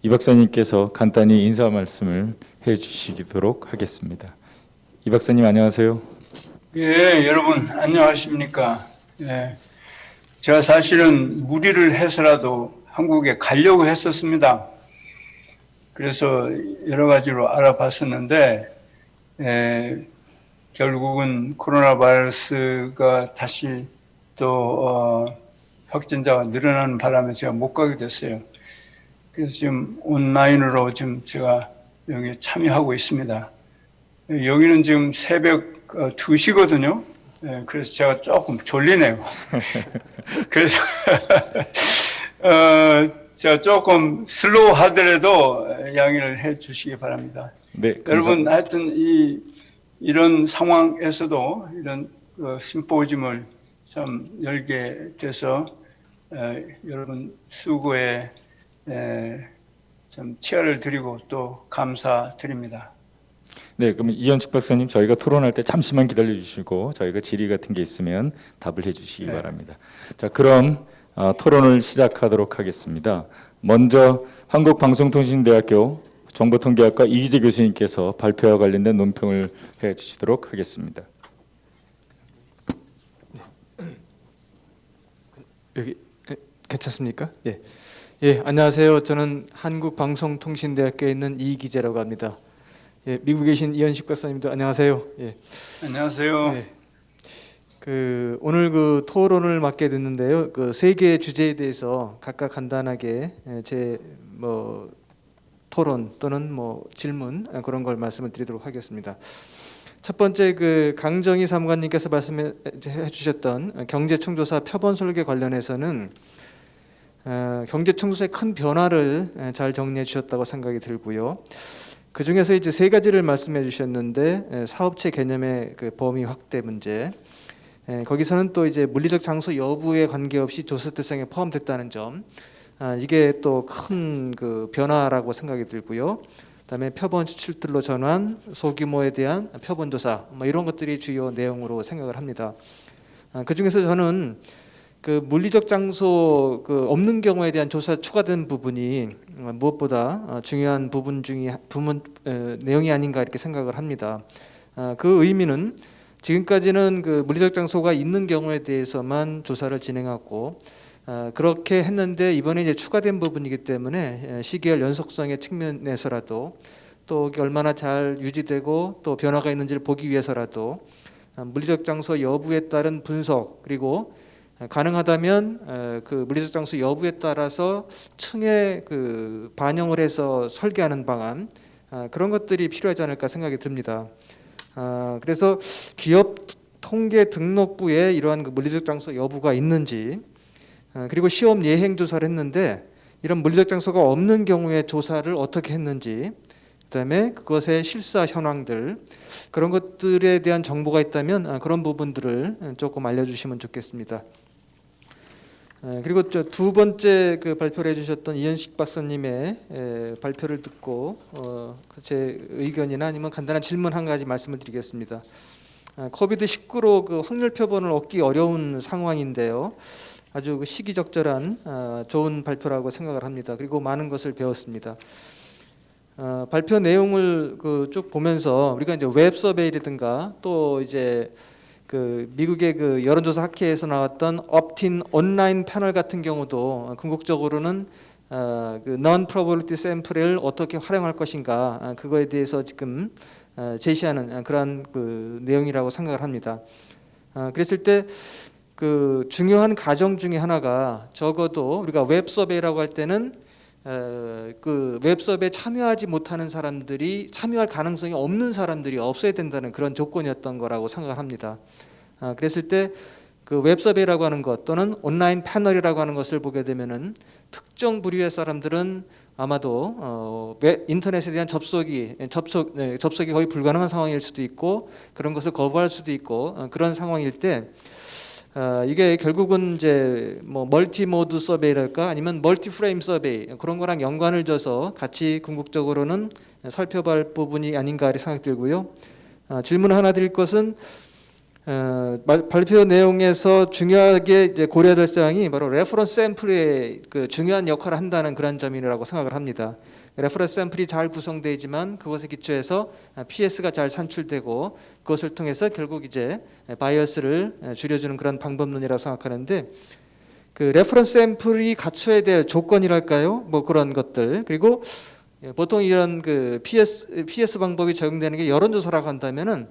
Speaker 1: 이 박사님께서 간단히 인사 말씀을 해 주시도록 하겠습니다. 이 박사님 안녕하세요.
Speaker 3: 예, 여러분 안녕하십니까? 예, 제가 사실은 무리를 해서라도 한국에 가려고 했었습니다. 그래서 여러 가지로 알아봤었는데 결국은 코로나 바이러스가 다시 또 확진자가 늘어나는 바람에 제가 못 가게 됐어요. 그래서 지금 온라인으로 지금 제가 여기 참여하고 있습니다. 여기는 지금 새벽 2시거든요. 그래서 제가 조금 졸리네요. 그래서 제가 조금 슬로우 하더라도 양해를 해 주시기 바랍니다.
Speaker 1: 네,
Speaker 3: 여러분 하여튼 이런 상황에서도 이런 심포지엄을 참 열게 돼서 여러분 수고에 참 치아를 드리고 또 감사드립니다.
Speaker 1: 네, 그러면 이현식 박사님 저희가 토론할 때 잠시만 기다려 주시고 저희가 질의 같은 게 있으면 답을 해 주시기 바랍니다. 자, 그럼 토론을 시작하도록 하겠습니다. 먼저 한국방송통신대학교 정보통계학과 이기재 교수님께서 발표와 관련된 논평을 해 주시도록 하겠습니다.
Speaker 5: 여기 괜찮습니까? 예. 예, 안녕하세요. 저는 한국방송통신대학교에 있는 이기재라고 합니다. 예, 미국에 계신 이현식 박사님도 안녕하세요. 예.
Speaker 3: 안녕하세요.
Speaker 5: 예. 오늘 그 토론을 맡게 됐는데요. 그 세 개의 주제에 대해서 각각 간단하게 제 토론 또는 질문 그런 걸 말씀을 드리도록 하겠습니다. 첫 번째 그 강정희 사무관님께서 말씀해 주셨던 경제총조사 표본 설계 관련해서는 경제총조사의 큰 변화를 잘 정리해 주셨다고 생각이 들고요. 그 중에서 이제 세 가지를 말씀해 주셨는데 사업체 개념의 그 범위 확대 문제, 거기서는 또 이제 물리적 장소 여부에 관계없이 조사 대상에 포함됐다는 점, 이게 또 큰 그 변화라고 생각이 들고요. 그다음에 표본 추출들로 전환, 소규모에 대한 표본 조사, 이런 것들이 주요 내용으로 생각을 합니다. 그 중에서 저는 그 물리적 장소 그 없는 경우에 대한 조사 추가된 부분이 무엇보다 중요한 부분 내용이 아닌가 이렇게 생각을 합니다. 그 의미는 지금까지는 그 물리적 장소가 있는 경우에 대해서만 조사를 진행하고 그렇게 했는데 이번에 이제 추가된 부분이기 때문에 시계열 연속성의 측면에서라도 또 얼마나 잘 유지되고 또 변화가 있는지를 보기 위해서라도 물리적 장소 여부에 따른 분석, 그리고 가능하다면 그 물리적 장소 여부에 따라서 층에 그 반영을 해서 설계하는 방안, 그런 것들이 필요하지 않을까 생각이 듭니다. 그래서 기업 통계 등록부에 이러한 그 물리적 장소 여부가 있는지, 그리고 시험 예행 조사를 했는데 이런 물리적 장소가 없는 경우에 조사를 어떻게 했는지, 그다음에 그것의 실사 현황들 그런 것들에 대한 정보가 있다면 그런 부분들을 조금 알려주시면 좋겠습니다. 그리고 두 번째 그 발표를 해주셨던 이현식 박사님의 발표를 듣고 제 의견이나 아니면 간단한 질문 한 가지 말씀을 드리겠습니다. 코비드 19로 그 확률 표본을 얻기 어려운 상황인데요. 아주 그 시기적절한 좋은 발표라고 생각을 합니다. 그리고 많은 것을 배웠습니다. 발표 내용을 쭉 보면서 우리가 이제 웹 서베이라든가 또 이제 그 미국의 그 여론조사 학회에서 나왔던 업틴 온라인 패널 같은 경우도 궁극적으로는 그 non probability sample을 어떻게 활용할 것인가 그거에 대해서 지금 제시하는 그러한 그 내용이라고 생각을 합니다. 그랬을 때 그 중요한 가정 중에 하나가 적어도 우리가 웹 서베이라고 할 때는 그 웹 서베이에 참여하지 못하는 사람들이 참여할 가능성이 없는 사람들이 없어야 된다는 그런 조건이었던 거라고 생각을 합니다. 그랬을 때 그 웹 서베이라고 하는 것 또는 온라인 패널이라고 하는 것을 보게 되면은 특정 부류의 사람들은 아마도 인터넷에 대한 접속이 거의 불가능한 상황일 수도 있고 그런 것을 거부할 수도 있고 그런 상황일 때 이게 결국은 이제 뭐 멀티 모드 서베이랄까 아니면 멀티 프레임 서베이 그런 거랑 연관을 져서 같이 궁극적으로는 살펴볼 부분이 아닌가 생각이 들고요. 질문 하나 드릴 것은 발표 내용에서 중요하게 이제 고려해야 될 사항이 바로 레퍼런스 샘플의 그 중요한 역할을 한다는 그런 점이라고 생각을 합니다. 레퍼런스 샘플이 잘 구성되지만 그것에 기초해서 PS가 잘 산출되고 그것을 통해서 결국 이제 바이어스를 줄여주는 그런 방법론이라고 생각하는데 그 레퍼런스 샘플이 갖춰야 될 조건이랄까요? 뭐 그런 것들 그리고 보통 이런 그 PS 방법이 적용되는 게 여론조사라고 한다면은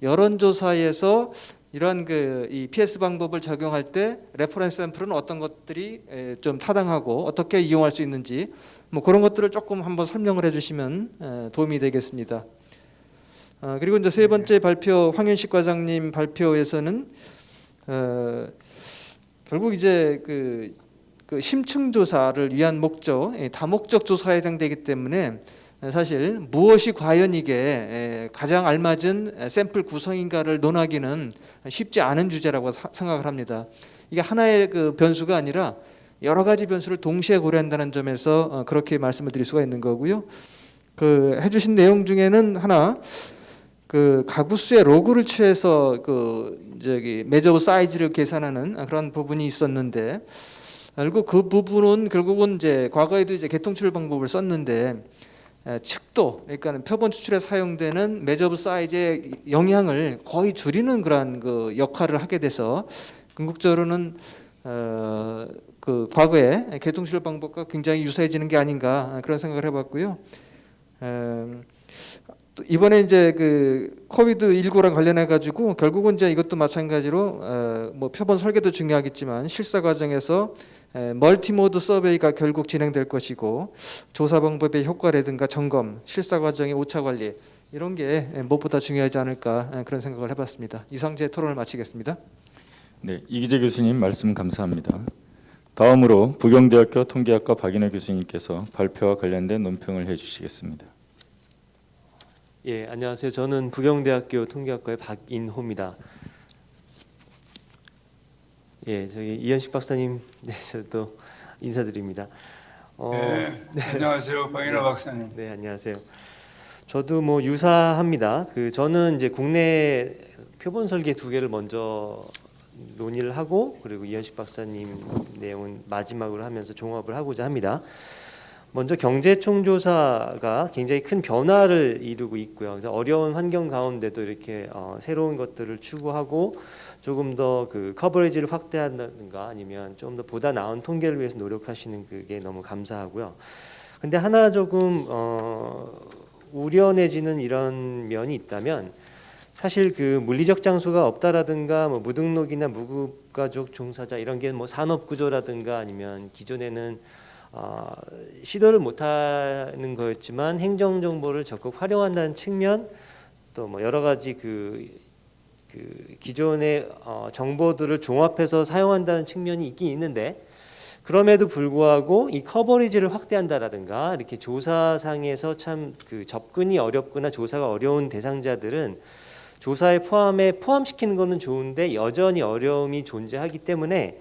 Speaker 5: 여론조사에서 이런 이 PS 방법을 적용할 때 레퍼런스 샘플은 어떤 것들이 좀 타당하고 어떻게 이용할 수 있는지 뭐 그런 것들을 조금 한번 설명을 해주시면 도움이 되겠습니다. 그리고 이제 세 번째 발표 황윤식 과장님 발표에서는 결국 이제 그 심층 조사를 위한 목적, 다목적 조사에 해당되기 때문에 사실 무엇이 과연 이게 가장 알맞은 샘플 구성인가를 논하기는 쉽지 않은 주제라고 생각을 합니다. 이게 하나의 그 변수가 아니라 여러 가지 변수를 동시에 고려한다는 점에서 그렇게 말씀을 드릴 수가 있는 거고요. 그 해주신 내용 중에는 하나 그 가구수의 로그를 취해서 메저브 사이즈를 계산하는 그런 부분이 있었는데 그리고 그 부분은 결국은 이제 과거에도 이제 개통출 방법을 썼는데 측도 그러니까 표본 추출에 사용되는 메저브 사이즈의 영향을 거의 줄이는 그런 그 역할을 하게 돼서 궁극적으로는 그 과거의 개통출 방법과 굉장히 유사해지는 게 아닌가 그런 생각을 해봤고요. 또 이번에 이제 그 코비드 19랑 관련해 가지고 결국은 이제 이것도 마찬가지로 뭐 표본 설계도 중요하겠지만 실사 과정에서 멀티모드 서베이가 결국 진행될 것이고 조사 방법의 효과라든가 점검, 실사 과정의 오차 관리 이런 게 무엇보다 중요하지 않을까 그런 생각을 해봤습니다. 이상 제 토론을 마치겠습니다.
Speaker 1: 네, 이기재 교수님 말씀 감사합니다. 다음으로 부경대학교 통계학과 박인호 교수님께서 발표와 관련된 논평을 해주시겠습니다.
Speaker 6: 예, 안녕하세요. 저는 부경대학교 통계학과의 박인호입니다. 예, 저기 이현식 박사님, 네, 저도 인사드립니다.
Speaker 3: 네, 안녕하세요, 박인호 박사님.
Speaker 6: 네, 안녕하세요. 저도 뭐 유사합니다. 저는 이제 국내 표본 설계 두 개를 먼저 논의를 하고 그리고 이현식 박사님 내용은 마지막으로 하면서 종합을 하고자 합니다. 먼저 경제총조사가 굉장히 큰 변화를 이루고 있고요. 그래서 어려운 환경 가운데도 이렇게 새로운 것들을 추구하고 조금 더 그 커버리지를 확대한다든가 아니면 좀 더 보다 나은 통계를 위해서 노력하시는 그게 너무 감사하고요. 근데 하나 조금 우려내지는 이런 면이 있다면 사실 그 물리적 장소가 없다라든가 뭐 무등록이나 무급가족 종사자 이런 게 뭐 산업 구조라든가 아니면 기존에는 시도를 못하는 거였지만 행정 정보를 적극 활용한다는 측면 또 뭐 여러 가지 그 기존의 정보들을 종합해서 사용한다는 측면이 있긴 있는데 그럼에도 불구하고 이 커버리지를 확대한다라든가 이렇게 조사상에서 참 그 접근이 어렵거나 조사가 어려운 대상자들은 조사에 포함시키는 거는 좋은데 여전히 어려움이 존재하기 때문에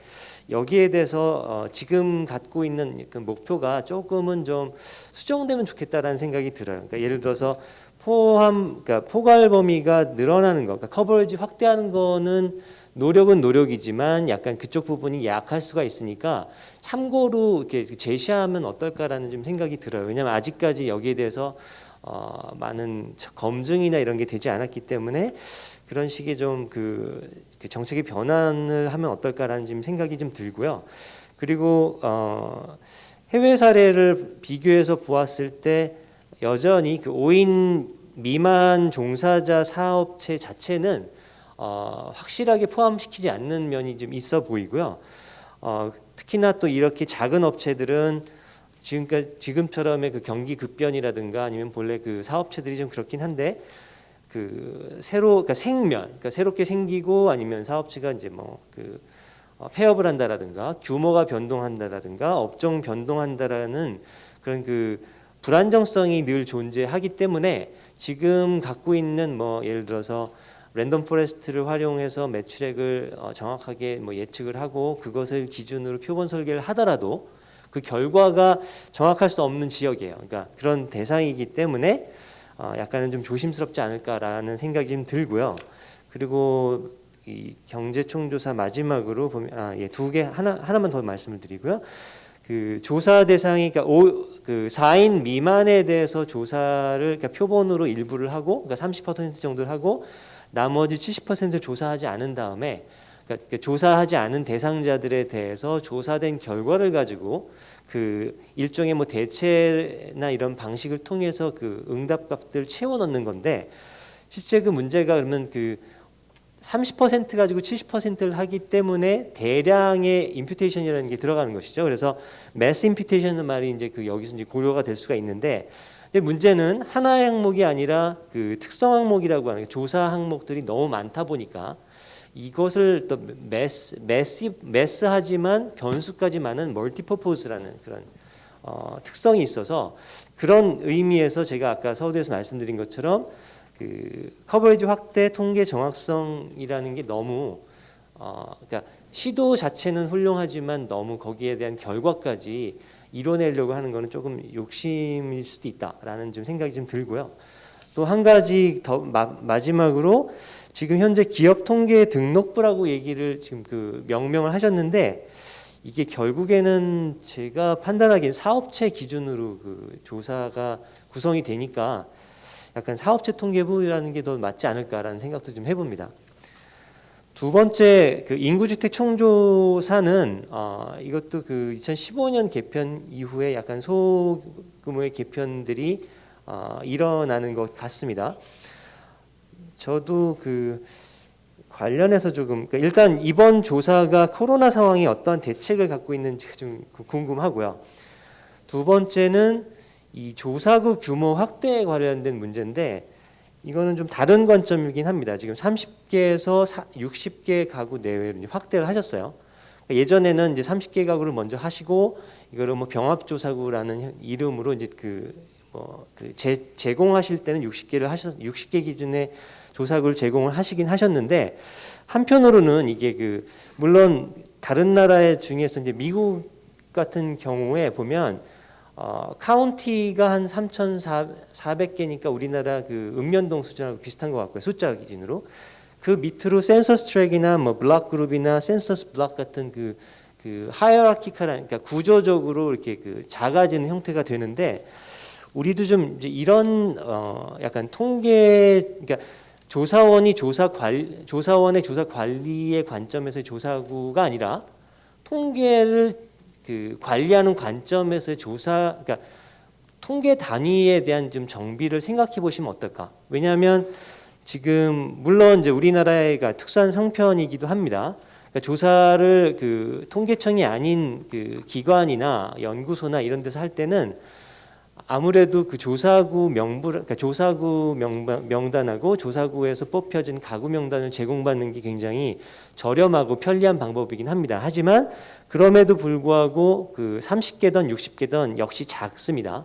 Speaker 6: 여기에 대해서 지금 갖고 있는 그 목표가 조금은 좀 수정되면 좋겠다라는 생각이 들어요. 그러니까 예를 들어서 그러니까 포괄 범위가 늘어나는 거, 그러니까 커버리지 확대하는 거는 노력은 노력이지만 약간 그쪽 부분이 약할 수가 있으니까 참고로 이렇게 제시하면 어떨까라는 좀 생각이 들어요. 왜냐하면 아직까지 여기에 대해서 많은 검증이나 이런 게 되지 않았기 때문에 그런 식의 좀 그 정책의 변환을 하면 어떨까라는 좀 생각이 좀 들고요. 그리고 해외 사례를 비교해서 보았을 때 여전히 그 5인 미만 종사자 사업체 자체는 확실하게 포함시키지 않는 면이 좀 있어 보이고요. 특히나 또 이렇게 작은 업체들은 지금처럼의 그 경기 급변이라든가 아니면 본래 그 사업체들이 좀 그렇긴 한데 그러니까 그러니까 새롭게 생기고 아니면 사업체가 이제 폐업을 한다라든가 규모가 변동한다라든가 업종 변동한다라는 그런 그 불안정성이 늘 존재하기 때문에 지금 갖고 있는 예를 들어서 랜덤 포레스트를 활용해서 매출액을 정확하게 예측을 하고 그것을 기준으로 표본 설계를 하더라도 그 결과가 정확할 수 없는 지역이에요. 그러니까 그런 대상이기 때문에 약간은 좀 조심스럽지 않을까라는 생각이 좀 들고요. 그리고 이 경제총조사 마지막으로 보면 두 개 하나만 더 말씀을 드리고요. 그 조사 대상이 그러니까 4인 미만에 대해서 조사를 그러니까 표본으로 일부를 하고 그러니까 30% 정도를 하고 나머지 70%를 조사하지 않은 다음에 그러니까 조사하지 않은 대상자들에 대해서 조사된 결과를 가지고 그 일종의 대체나 이런 방식을 통해서 그 응답값들을 채워 넣는 건데 실제 그 문제가 그러면 그 30% 가지고 70%를 하기 때문에 대량의 임퓨테이션이라는 게 들어가는 것이죠. 그래서 매스 임퓨테이션은 말이 이제 여기서 이제 고려가 될 수가 있는데 근데 문제는 하나의 항목이 아니라 그 특성 항목이라고 하는 조사 항목들이 너무 많다 보니까 이것을 또 매스하지만 변수까지 많은 멀티퍼포즈라는 그런 특성이 있어서 그런 의미에서 제가 아까 서두에서 말씀드린 것처럼 그 커버리지 확대 통계 정확성이라는 게 너무 그러니까 시도 자체는 훌륭하지만 너무 거기에 대한 결과까지 이뤄내려고 하는 거는 조금 욕심일 수도 있다라는 좀 생각이 좀 들고요. 또 한 가지 더 마지막으로 지금 현재 기업 통계 등록부라고 얘기를 지금 그 명명을 하셨는데 이게 결국에는 제가 판단하기엔 사업체 기준으로 그 조사가 구성이 되니까 약간 사업체 통계부라는 게 더 맞지 않을까라는 생각도 좀 해봅니다. 두 번째 그 인구주택 총조사는 이것도 그 2015년 개편 이후에 약간 소규모의 개편들이 일어나는 것 같습니다. 저도 그 관련해서 조금 그러니까 일단 이번 조사가 코로나 상황이 어떤 대책을 갖고 있는지 좀 궁금하고요. 두 번째는 이 조사구 규모 확대에 관련된 문제인데 이거는 좀 다른 관점이긴 합니다. 지금 30개에서 60개 가구 내외로 확대를 하셨어요. 예전에는 이제 30개 가구를 먼저 하시고 이거를 병합조사구라는 이름으로 이제 제공하실 때는 60개 기준의 조사구를 제공을 하시긴 하셨는데 한편으로는 이게 물론 다른 나라 중에서 이제 미국 같은 경우에 보면 카운티가 한 3,400개니까 우리나라 그 읍면동 수준하고 비슷한 것 같고요. 숫자 기준으로 그 밑으로 센서스 트랙이나 블락 그룹이나 센서스 블락 같은 그 하이어라키칼한 그러니까 구조적으로 이렇게 작아지는 형태가 되는데 우리도 좀 이제 이런 약간 통계 그러니까 조사원의 조사 관리의 관점에서의 조사구가 아니라 통계를 관리하는 관점에서의 그러니까 통계 단위에 대한 좀 정비를 생각해 보시면 어떨까? 왜냐하면 지금 물론 이제 우리나라가 특수한 형편이기도 합니다. 그러니까 조사를 통계청이 아닌 기관이나 연구소나 이런 데서 할 때는 아무래도 그 조사구 그러니까 조사구 명단하고 조사구에서 뽑혀진 가구 명단을 제공받는 게 굉장히 저렴하고 편리한 방법이긴 합니다. 하지만 그럼에도 불구하고 그 30개든 60개든 역시 작습니다.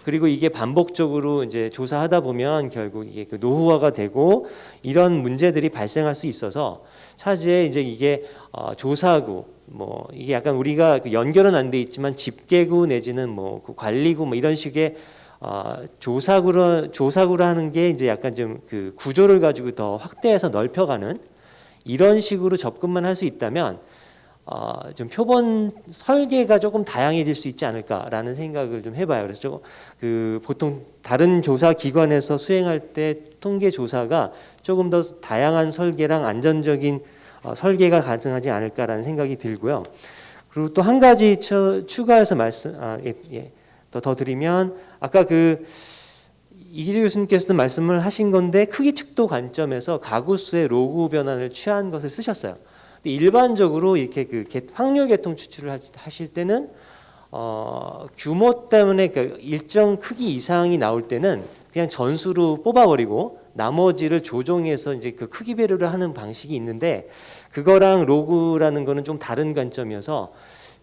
Speaker 6: 그리고 이게 반복적으로 이제 조사하다 보면 결국 이게 그 노후화가 되고 이런 문제들이 발생할 수 있어서 차제에 이제 이게 조사구 뭐 이게 약간 우리가 그 연결은 안 돼 있지만 집계구 내지는 뭐 그 관리구 뭐 이런 식의 조사구로 하는 게 이제 약간 좀 그 구조를 가지고 더 확대해서 넓혀가는 이런 식으로 접근만 할 수 있다면 좀 표본 설계가 조금 다양해질 수 있지 않을까라는 생각을 좀 해봐요. 그래서 그 보통 다른 조사 기관에서 수행할 때 통계 조사가 조금 더 다양한 설계랑 안전적인 설계가 가능하지 않을까라는 생각이 들고요. 그리고 또 한 가지 추가해서 더 드리면 아까 그 이기재 교수님께서도 말씀을 하신 건데 크기 측도 관점에서 가구 수의 로그 변환을 취한 것을 쓰셨어요. 일반적으로 이렇게 그 확률 계통 추출을 하실 때는 규모 때문에 그 일정 크기 이상이 나올 때는 그냥 전수로 뽑아버리고 나머지를 조정해서 이제 그 크기 배려를 하는 방식이 있는데 그거랑 로그라는 거는 좀 다른 관점이어서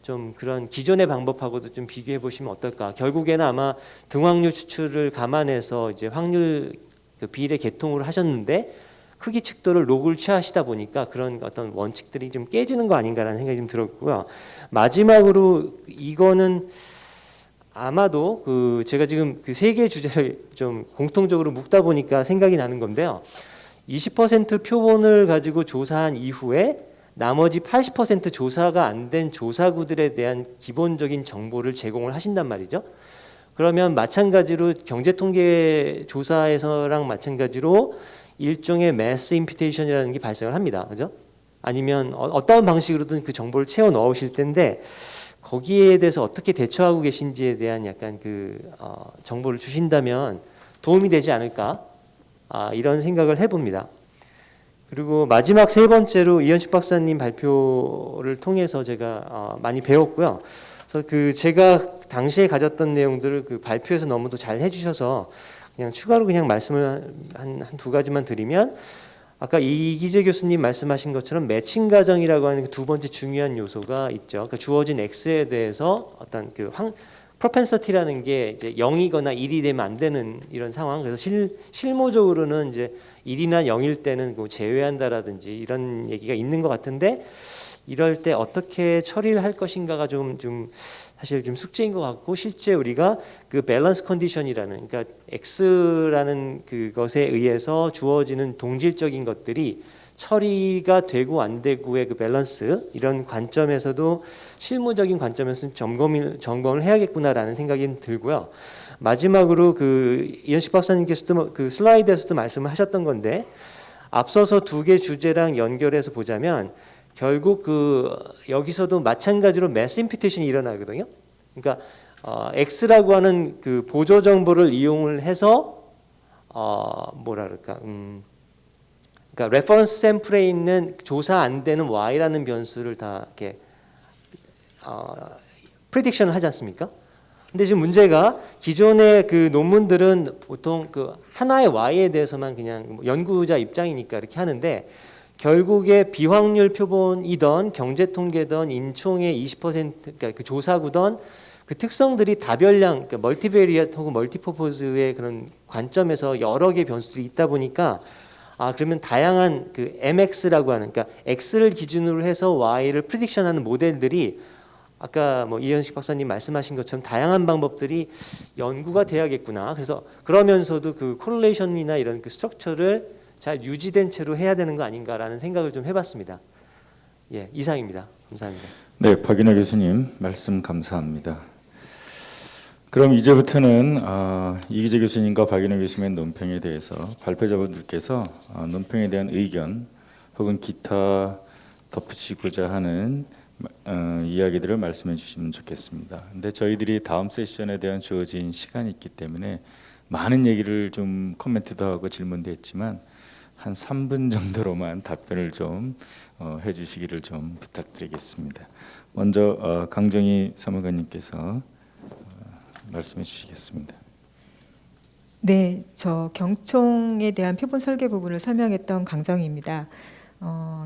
Speaker 6: 좀 그런 기존의 방법하고도 좀 비교해 보시면 어떨까. 결국에는 아마 등확률 추출을 감안해서 이제 확률 그 비례 계통으로 하셨는데 크기 측도를 로그를 취하시다 보니까 그런 어떤 원칙들이 좀 깨지는 거 아닌가라는 생각이 좀 들었고요. 마지막으로 이거는 아마도 그 제가 지금 그 세 개 주제를 좀 공통적으로 묶다 보니까 생각이 나는 건데요. 20% 표본을 가지고 조사한 이후에 나머지 80% 조사가 안 된 조사구들에 대한 기본적인 정보를 제공을 하신단 말이죠. 그러면 마찬가지로 경제통계 조사에서랑 마찬가지로 일종의 매스 임피테이션이라는 게 발생을 합니다. 그죠? 아니면 어떤 방식으로든 그 정보를 채워 넣으실 텐데 거기에 대해서 어떻게 대처하고 계신지에 대한 약간 그 정보를 주신다면 도움이 되지 않을까 이런 생각을 해봅니다. 그리고 마지막 세 번째로 이현식 박사님 발표를 통해서 제가 많이 배웠고요. 그래서 그 제가 당시에 가졌던 내용들을 그 발표에서 너무도 잘 해주셔서 그냥 추가로 그냥 말씀을 한 두 가지만 드리면 아까 이기재 교수님 말씀하신 것처럼 매칭 가정이라고 하는 두 번째 중요한 요소가 있죠. 그러니까 주어진 X에 대해서 어떤 그 프로펜서티라는 게 이제 0이거나 1이 되면 안 되는 이런 상황. 그래서 실무적으로는 이제 1이나 0일 때는 그 제외한다라든지 이런 얘기가 있는 것 같은데 이럴 때 어떻게 처리를 할 것인가가 좀 사실 좀 숙제인 것 같고 실제 우리가 그 밸런스 컨디션이라는 그러니까 X라는 그것에 의해서 주어지는 동질적인 것들이 처리가 되고 안 되고의 그 밸런스 이런 관점에서도 실무적인 관점에서 점검을 해야겠구나라는 생각이 들고요. 마지막으로 그 이현식 박사님께서도 그 슬라이드에서도 말씀을 하셨던 건데 앞서서 두 개 주제랑 연결해서 보자면 결국 그 여기서도 마찬가지로 매스 임피테이션이 일어나거든요. 그러니까 X라고 하는 그 보조 정보를 이용을 해서 그러니까 레퍼런스 샘플에 있는 조사 안 되는 Y라는 변수를 다 이렇게 프리딕션을 하지 않습니까? 근데 지금 문제가 기존의 그 논문들은 보통 그 하나의 Y에 대해서만 그냥 연구자 입장이니까 이렇게 하는데 결국에 비확률 표본이던 경제통계던 인총의 20% 그러니까 그 조사구던 그 특성들이 다별량 그러니까 멀티베리엇 혹은 멀티퍼포즈의 그런 관점에서 여러 개 변수들이 있다 보니까 그러면 다양한 그 MX라고 하는 그러니까 X를 기준으로 해서 Y를 프리딕션하는 모델들이 아까 뭐 이현식 박사님 말씀하신 것처럼 다양한 방법들이 연구가 돼야겠구나. 그래서 그러면서도 그 코릴레이션이나 이런 그 스트럭처를 잘 유지된 채로 해야 되는 거 아닌가라는 생각을 좀 해봤습니다. 예, 이상입니다. 감사합니다.
Speaker 1: 네, 박인호 교수님 말씀 감사합니다. 그럼 이제부터는 이기재 교수님과 박인호 교수님의 논평에 대해서 발표자분들께서 논평에 대한 의견 혹은 기타 덧붙이고자 하는 이야기들을 말씀해 주시면 좋겠습니다. 근데 저희들이 다음 세션에 대한 주어진 시간이 있기 때문에 많은 얘기를 좀 코멘트도 하고 질문도 했지만 한 3분 정도로만 답변을 좀 해주시기를 좀 부탁드리겠습니다. 먼저 강정희 사무관님께서 말씀해 주시겠습니다.
Speaker 2: 네, 저 경총에 대한 표본 설계 부분을 설명했던 강정희입니다.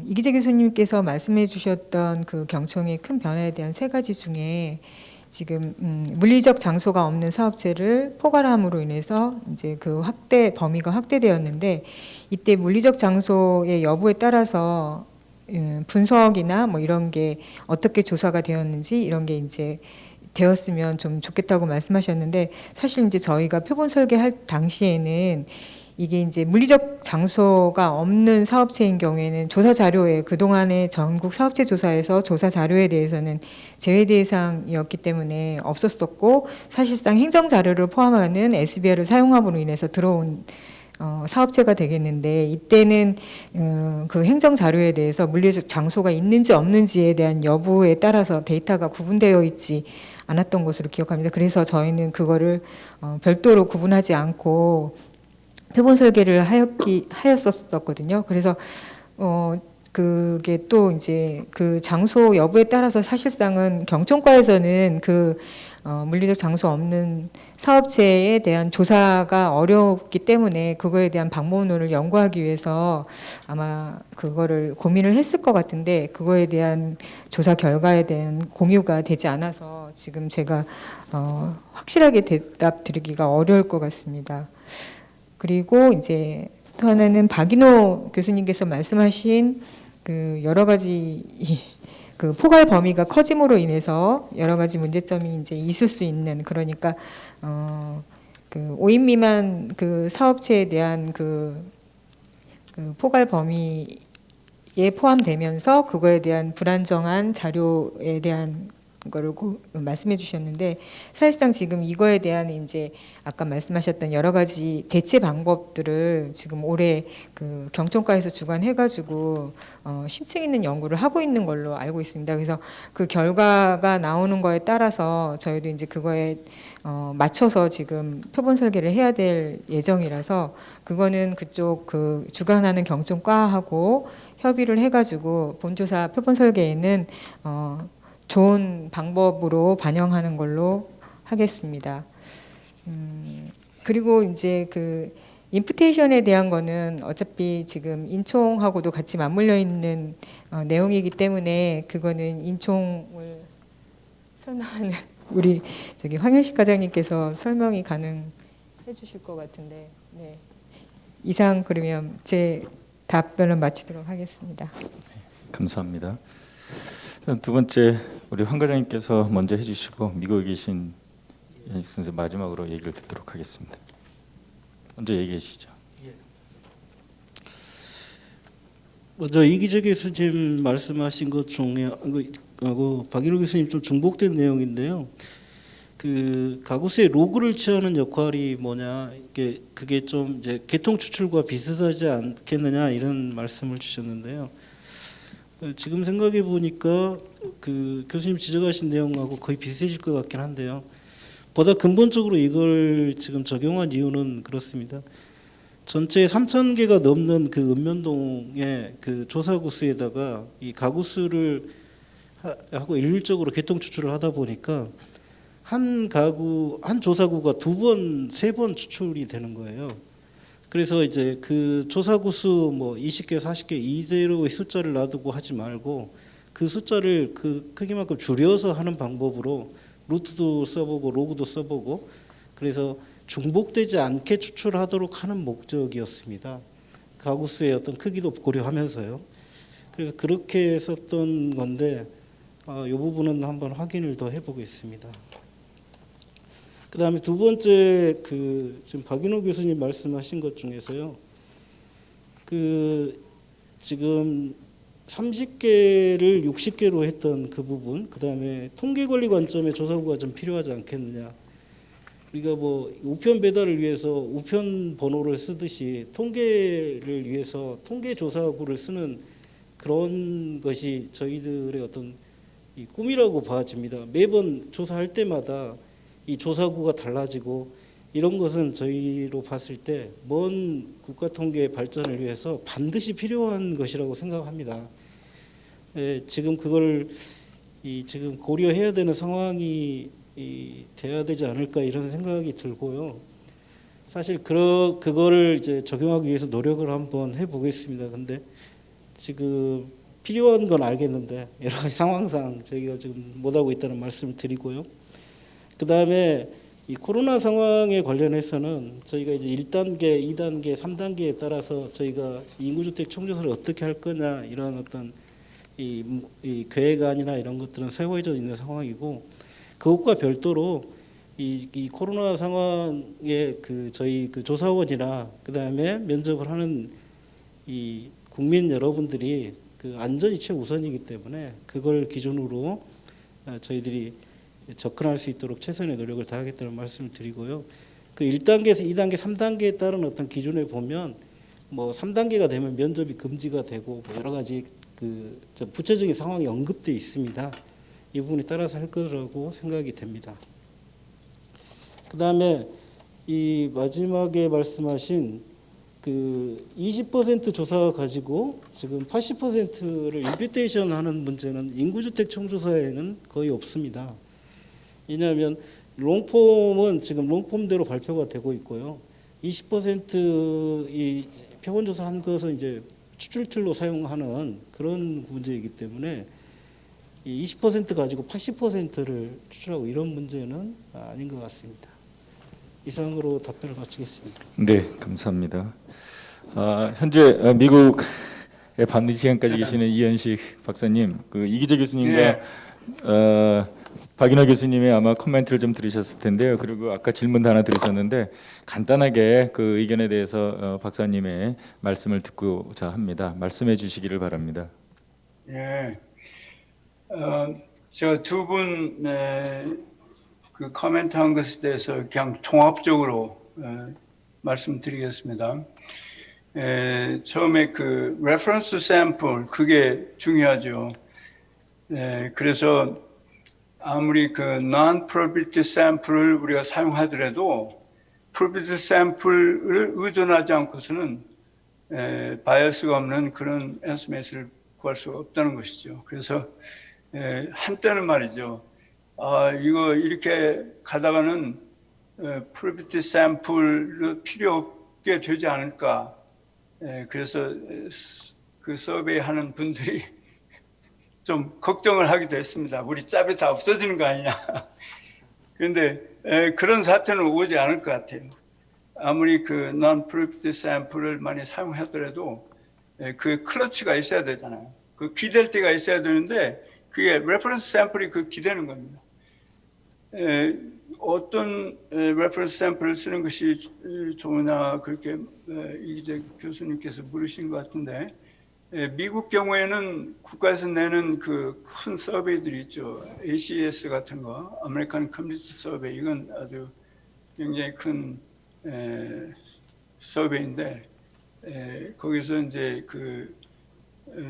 Speaker 2: 이기재 교수님께서 말씀해 주셨던 그 경총의 큰 변화에 대한 세 가지 중에 지금 물리적 장소가 없는 사업체를 포괄함으로 인해서 이제 그 범위가 확대되었는데, 이때 물리적 장소의 여부에 따라서 분석이나 뭐 이런 게 어떻게 조사가 되었는지 이런 게 이제 되었으면 좀 좋겠다고 말씀하셨는데, 사실 이제 저희가 표본 설계할 당시에는 이게 이제 물리적 장소가 없는 사업체인 경우에는 조사 자료에 그동안의 전국 사업체 조사에서 조사 자료에 대해서는 제외 대상이었기 때문에 없었었고, 사실상 행정 자료를 포함하는 SBR을 사용함으로 인해서 들어온 사업체가 되겠는데, 이때는 그 행정 자료에 대해서 물리적 장소가 있는지 없는지에 대한 여부에 따라서 데이터가 구분되어 있지 않았던 것으로 기억합니다. 그래서 저희는 그거를 별도로 구분하지 않고 표본 설계를 하였었거든요. 그래서 그게 또 이제 그 장소 여부에 따라서 사실상은 경총과에서는 그 물리적 장소 없는 사업체에 대한 조사가 어렵기 때문에 그거에 대한 방법론을 연구하기 위해서 아마 그거를 고민을 했을 것 같은데, 그거에 대한 조사 결과에 대한 공유가 되지 않아서 지금 제가 확실하게 대답 드리기가 어려울 것 같습니다. 그리고 이제 또 하나는 박인호 교수님께서 말씀하신 그 여러 가지 그 포괄 범위가 커짐으로 인해서 여러 가지 문제점이 이제 있을 수 있는, 그러니까 그 5인 미만 그 사업체에 대한 그 포괄 범위에 포함되면서 그거에 대한 불안정한 자료에 대한 거를 말씀해 주셨는데, 사실상 지금 이거에 대한 이제 아까 말씀하셨던 여러 가지 대체 방법들을 지금 올해 그 경총과에서 주관해가지고 심층 있는 연구를 하고 있는 걸로 알고 있습니다. 그래서 그 결과가 나오는 거에 따라서 저희도 이제 그거에 맞춰서 지금 표본 설계를 해야 될 예정이라서, 그거는 그쪽 그 주관하는 경총과하고 협의를 해가지고 본조사 표본 설계에는 좋은 방법으로 반영하는 걸로 하겠습니다. 그리고 이제 그 임프테이션에 대한 거는 어차피 지금 인총하고도 같이 맞물려 있는 내용이기 때문에 그거는 인총을 설명하는 우리 저기 황현식 과장님께서 설명이 가능해 주실 것 같은데, 네. 이상 그러면 제 답변을 마치도록 하겠습니다.
Speaker 1: 감사합니다. 두 번째 우리 황 과장님께서 먼저 해주시고 미국에 계신 연식 선생 마지막으로 얘기를 듣도록 하겠습니다. 먼저 얘기해 주시죠.
Speaker 4: 먼저 이기재 교수님 말씀하신 것 중에 하고 박인호 교수님 좀 중복된 내용인데요. 그 가구수의 로그를 취하는 역할이 뭐냐, 그게 좀 이제 계통 추출과 비슷하지 않겠느냐 이런 말씀을 주셨는데요. 지금 생각해 보니까 그 교수님 지적하신 내용하고 거의 비슷해질 것 같긴 한데요. 보다 근본적으로 이걸 지금 적용한 이유는 그렇습니다. 전체 3,000개가 넘는 그 읍면동의 그 조사구수에다가 이 가구수를 하고 일률적으로 계통 추출을 하다 보니까 한 조사구가 2번, 3번 추출이 되는 거예요. 그래서 이제 그 조사구수 뭐 20개, 40개 이대로의 숫자를 놔두고 하지 말고 그 숫자를 그 크기만큼 줄여서 하는 방법으로 루트도 써보고 로그도 써보고, 그래서 중복되지 않게 추출하도록 하는 목적이었습니다. 가구수의 어떤 크기도 고려하면서요. 그래서 그렇게 썼던 건데 이 부분은 한번 확인을 더 해보겠습니다. 그다음에 두 번째 그 지금 박인호 교수님 말씀하신 것 중에서요. 그 지금 30개를 60개로 했던 그 부분, 그다음에 통계 관리 관점에 조사구가 좀 필요하지 않겠느냐. 우리가 뭐 우편 배달을 위해서 우편 번호를 쓰듯이 통계를 위해서 통계 조사구를 쓰는 그런 것이 저희들의 어떤 이 꿈이라고 봐집니다. 매번 조사할 때마다 이 조사구가 달라지고 이런 것은 저희로 봤을 때 먼 국가 통계 발전을 위해서 반드시 필요한 것이라고 생각합니다. 지금 그걸 지금 고려해야 되는 상황이 돼야 되지 않을까 이런 생각이 들고요. 사실 그거를 이제 적용하기 위해서 노력을 한번 해보겠습니다. 근데 지금 필요한 건 알겠는데 여러 가지 상황상 저희가 지금 못하고 있다는 말씀을 드리고요. 그 다음에 이 코로나 상황에 관련해서는 저희가 이제 1단계, 2단계, 3단계에 따라서 저희가 인구주택 총조사를 어떻게 할 거냐 이런 어떤 이 계획안이나 이런 것들은 세워져 있는 상황이고, 그것과 별도로 이 코로나 상황에 저희 조사원이나 그 다음에 면접을 하는 이 국민 여러분들이 안전이 최우선이기 때문에 그걸 기준으로 저희들이 접근할 수 있도록 최선의 노력을 다하겠다는 말씀을 드리고요. 1단계에서 2단계, 3단계에 따른 어떤 기준에 보면 뭐 3단계가 되면 면접이 금지가 되고 뭐 여러 가지 구체적인 상황이 언급되어 있습니다. 이 부분에 따라서 할 거라고 생각이 됩니다. 그 다음에 이 마지막에 말씀하신 20% 조사 가지고 지금 80%를 임퓨테이션 하는 문제는 인구주택 총조사에는 거의 없습니다. 왜냐하면 롱폼은 지금 롱폼대로 발표가 되고 있고요. 20% 표본조사 한 것은 이제 추출틀로 사용하는 그런 문제이기 때문에 20% 가지고 80%를 추출하고 이런 문제는 아닌 것 같습니다. 이상으로 답변을 마치겠습니다.
Speaker 1: 네, 감사합니다. 현재 미국에 밤늦은 시간까지 계시는 이현식 박사님, 이기재 교수님과 박인호 교수님의 아마 코멘트를 좀 들으셨을 텐데요. 그리고 아까 질문도 하나 들으셨는데 간단하게 그 의견에 대해서 박사님의 말씀을 듣고자 합니다. 말씀해 주시기를 바랍니다.
Speaker 3: 예, 제가 두 분 그 코멘트한 것에 대해서 그냥 종합적으로 말씀드리겠습니다. 처음에 그 레퍼런스 샘플 그게 중요하죠. 그래서 아무리 그 non-probability 샘플을 우리가 사용하더라도 probability 샘플을 의존하지 않고서는 바이어스가 없는 그런 에스티메이트를 구할 수가 없다는 것이죠. 그래서 한때는 말이죠. 이거 이렇게 가다가는 probability 샘플도 필요 없게 되지 않을까. 그래서 그 서베이 하는 분들이 좀 걱정을 하기도 했습니다. 우리 짭이 다 없어지는 거 아니냐. 그런데 그런 사태는 오지 않을 것 같아요. 아무리 그 non-probability 샘플을 많이 사용하더라도 그 클러치가 있어야 되잖아요. 그 기댈 때가 있어야 되는데 그게 레퍼런스 샘플이 기대는 겁니다. 어떤 레퍼런스 샘플을 쓰는 것이 좋으냐 그렇게 이기재 교수님께서 물으신 것 같은데, 미국 경우에는 국가에서 내는 그 큰 서베이들이 있죠. ACS 같은 거, 아메리칸 커뮤니티 서베이, 이건 아주 굉장히 큰 서베이인데, 거기서 이제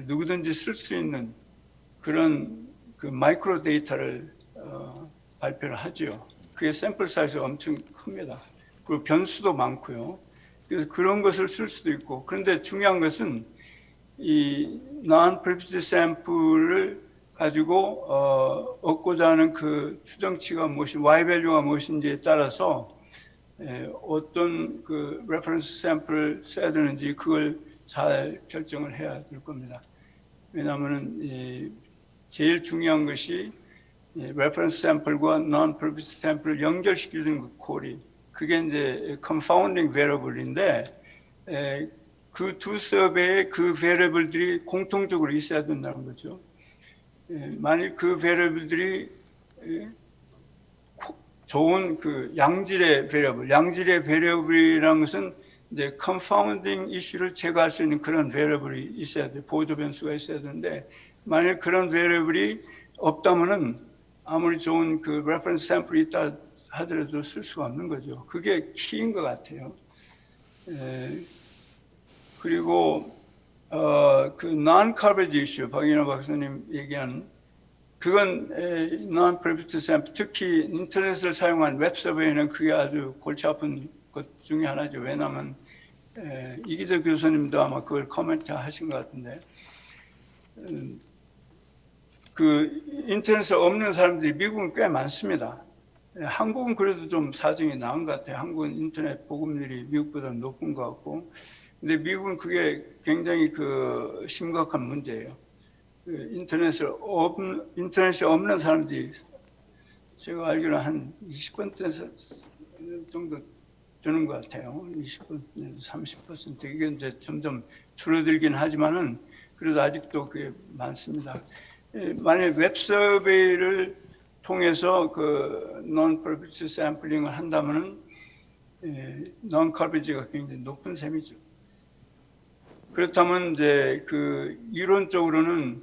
Speaker 3: 누구든지 쓸 수 있는 그런 마이크로 데이터를 발표를 하죠. 그게 샘플 사이즈가 엄청 큽니다. 그리고 변수도 많고요. 그래서 그런 것을 쓸 수도 있고, 그런데 중요한 것은 이 non-probability 샘플을 가지고 얻고자 하는 그 추정치가 Y-value가 무엇인지에 따라서 어떤 그 reference 샘플을 써야 되는지 그걸 잘 결정을 해야 될 겁니다. 왜냐하면 제일 중요한 것이 reference 샘플과 non-probability 샘플을 연결시키는 그 콜이, 그게 이제 confounding variable인데, 그 두 서베이의 그 variable들이 공통적으로 있어야 된다는 거죠. 만일 그 variable들이 좋은 양질의 variable이라는 것은 이제 confounding 이슈를 제거할 수 있는 그런 variable이 있어야 돼, 보조 변수가 있어야 되는데, 만일 그런 variable이 없다면은 아무리 좋은 그 reference 샘플이 있다 하더라도 쓸 수가 없는 거죠. 그게 키인 것 같아요. 그리고 그 non-coverage issue, 박인호 박사님 얘기한 그건 non-probability 샘플, 특히 인터넷을 사용한 웹 서베이는 그게 아주 골치 아픈 것 중에 하나죠. 왜냐하면 이기재 교수님도 아마 그걸 코멘트 하신 것 같은데, 그 인터넷에 없는 사람들이 미국은 꽤 많습니다. 한국은 그래도 좀 사정이 나은 것 같아요. 한국은 인터넷 보급률이 미국보다 높은 것 같고, 근데 미국은 그게 굉장히 그 심각한 문제예요. 그 인터넷이 없는 사람들이 제가 알기로 한 20% 정도 되는 것 같아요. 20%, 30%. 이게 이제 점점 줄어들긴 하지만은 그래도 아직도 그게 많습니다. 만약 웹 서베이를 통해서 그 non-profit 샘플링을 한다면은 non-coverage가 굉장히 높은 셈이죠. 그렇다면 이제 그 이론적으로는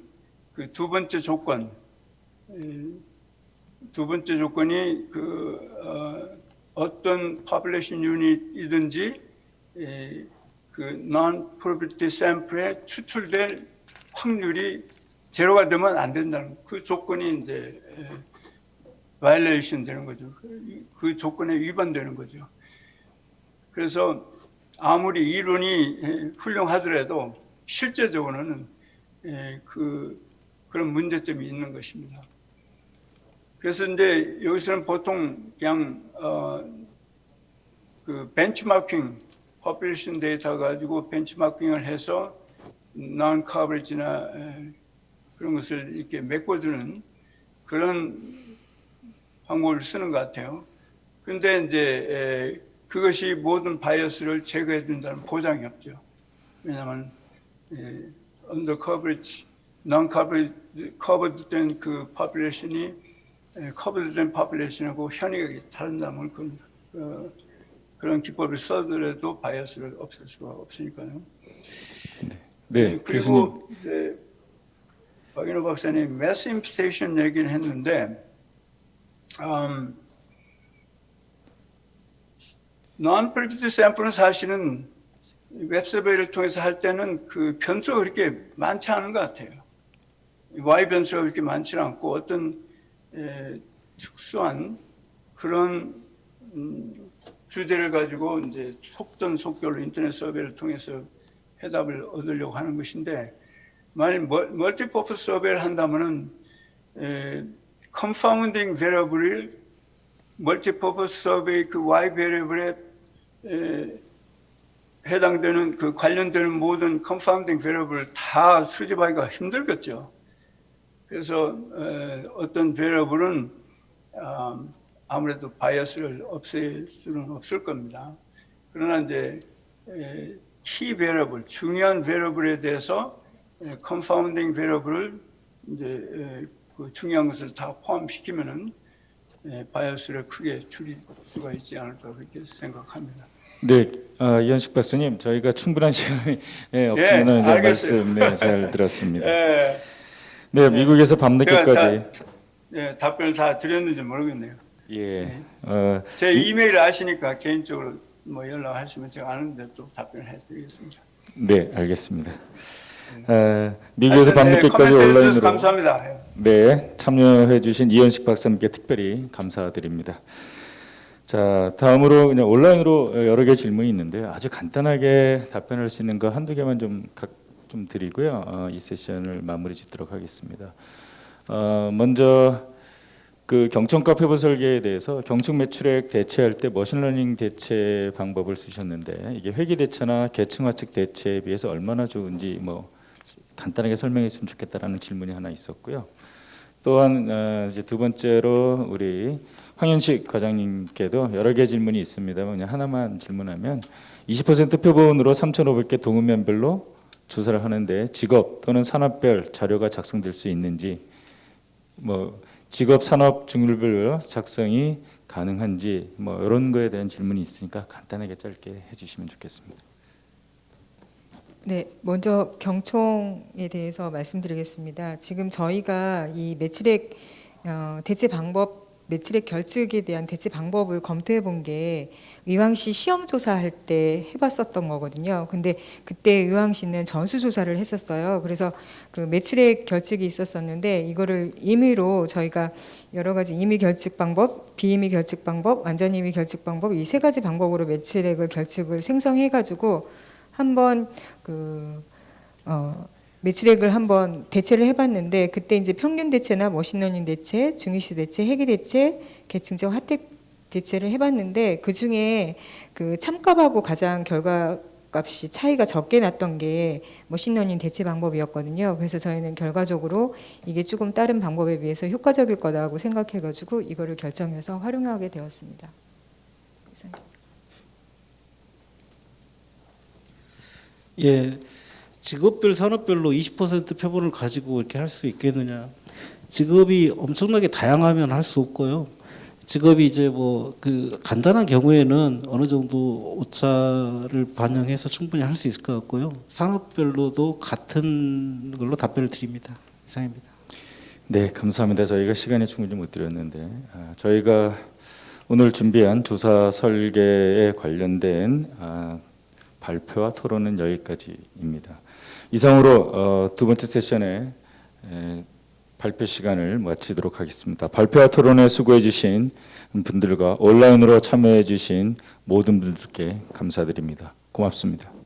Speaker 3: 그 두 번째 조건이 그 어떤 population unit이든지 그 non-probability 샘플에 추출될 확률이 제로가 되면 안 된다는 그 조건이 이제 violation 되는 거죠. 그 조건에 위반되는 거죠. 그래서 아무리 이론이 훌륭하더라도 실제적으로는 그런 문제점이 있는 것입니다. 그래서 이제 여기서는 보통 그냥 그 벤치마킹, population 데이터 가지고 벤치마킹을 해서 non-coverage나 그런 것을 이렇게 메꿔주는 그런 방법을 쓰는 것 같아요. 그런데 이제 그것이 모든 바이어스를 제거해 준다는 보장이 없죠. 왜냐하면 under coverage, non-covered 된 그 population이 covered 된 population하고 현역이 다른다면 그런 기법을 써더라도 바이어스를 없앨 수가 없으니까요.
Speaker 1: 네, 교수님.
Speaker 3: 그리고 이제 박인호 박사님 mass imputation 얘기를 했는데 non-predictive 샘플은 사실은 웹 서베이를 통해서 할 때는 그 변수가 그렇게 많지 않은 것 같아요. Y 변수가 그렇게 많지 않고 어떤 특수한 그런 주제를 가지고 이제 속전 속결로 인터넷 서베이를 통해서 해답을 얻으려고 하는 것인데, 만약 멀티퍼포스 서베이를 한다면은 confounding variable을 멀티퍼포스 서베이 그 Y 베리어블에 해당되는 그 관련되는 모든 confounding variable을 다 수집하기가 힘들겠죠. 그래서 어떤 variable은 아무래도 바이어스를 없앨 수는 없을 겁니다. 그러나 이제 key variable, 중요한 variable에 대해서 confounding variable을 이제 그 중요한 것을 다 포함시키면은 바이어스를 크게 줄일 수가 있지 않을까 그렇게 생각합니다.
Speaker 1: 네, 이현식 박사님, 저희가 충분한 시간이 없으면 이제 말씀 잘 들었습니다. 네, 미국에서 밤늦게까지
Speaker 3: 답변을 다 드렸는지 모르겠네요.
Speaker 1: 예,
Speaker 3: 제 이메일 아시니까 개인적으로 뭐 연락하시면 제가 아는데 또 답변을 해드리겠습니다.
Speaker 1: 네, 알겠습니다. 미국에서 밤늦게까지 온라인으로
Speaker 3: 감사합니다.
Speaker 1: 네, 참여해주신 이현식 박사님께 특별히 감사드립니다. 자, 다음으로 그냥 온라인으로 여러 개 질문이 있는데 아주 간단하게 답변할 수 있는 거 한두 개만 좀 드리고요. 이 세션을 마무리 짓도록 하겠습니다. 먼저 그 경청과 표본 설계에 대해서 경청 매출액 대체할 때 머신러닝 대체 방법을 쓰셨는데 이게 회귀 대체나 계층화 측 대체에 비해서 얼마나 좋은지 뭐 간단하게 설명했으면 좋겠다라는 질문이 하나 있었고요. 또한 이제 두 번째로 우리 황현식 과장님께도 여러 개 질문이 있습니다만 그냥 하나만 질문하면 20% 표본으로 3,500개 동음면별로 조사를 하는데 직업 또는 산업별 자료가 작성될 수 있는지, 뭐 직업 산업 중률별 작성이 가능한지 뭐 이런 거에 대한 질문이 있으니까 간단하게 짧게 해주시면 좋겠습니다.
Speaker 2: 네, 먼저 경총에 대해서 말씀드리겠습니다. 지금 저희가 이 매출액 대체 방법, 매출액 결측에 대한 대체 방법을 검토해 본 게 의왕시 시험 조사할 때 해봤었던 거거든요. 근데 그때 의왕시는 전수 조사를 했었어요. 그래서 그 매출액 결측이 있었었는데 이거를 임의로 저희가 여러 가지 임의 결측 방법, 비임의 결측 방법, 완전 임의 결측 방법 이 세 가지 방법으로 매출액을 결측을 생성해가지고 한번 매출액을 한번 대체를 해봤는데 그때 이제 평균 대체나 머신러닝 대체, 중위수 대체, 회계 대체, 계층적 하택 대체를 해봤는데 그 중에 그 참값하고 가장 결과값이 차이가 적게 났던 게 머신러닝 대체 방법이었거든요. 그래서 저희는 결과적으로 이게 조금 다른 방법에 비해서 효과적일 거다고 생각해가지고 이거를 결정해서 활용하게 되었습니다.
Speaker 4: 예, 직업별 산업별로 20% 표본을 가지고 이렇게 할 수 있겠느냐? 직업이 엄청나게 다양하면 할 수 없고요. 직업이 이제 뭐 그 간단한 경우에는 어느 정도 오차를 반영해서 충분히 할 수 있을 것 같고요. 산업별로도 같은 걸로 답변을 드립니다. 이상입니다.
Speaker 1: 네, 감사합니다. 저희가 시간이 충분히 못 드렸는데 저희가 오늘 준비한 조사 설계에 관련된 발표와 토론은 여기까지입니다. 이상으로 두 번째 세션의 발표 시간을 마치도록 하겠습니다. 발표와 토론에 수고해 주신 분들과 온라인으로 참여해 주신 모든 분들께 감사드립니다. 고맙습니다.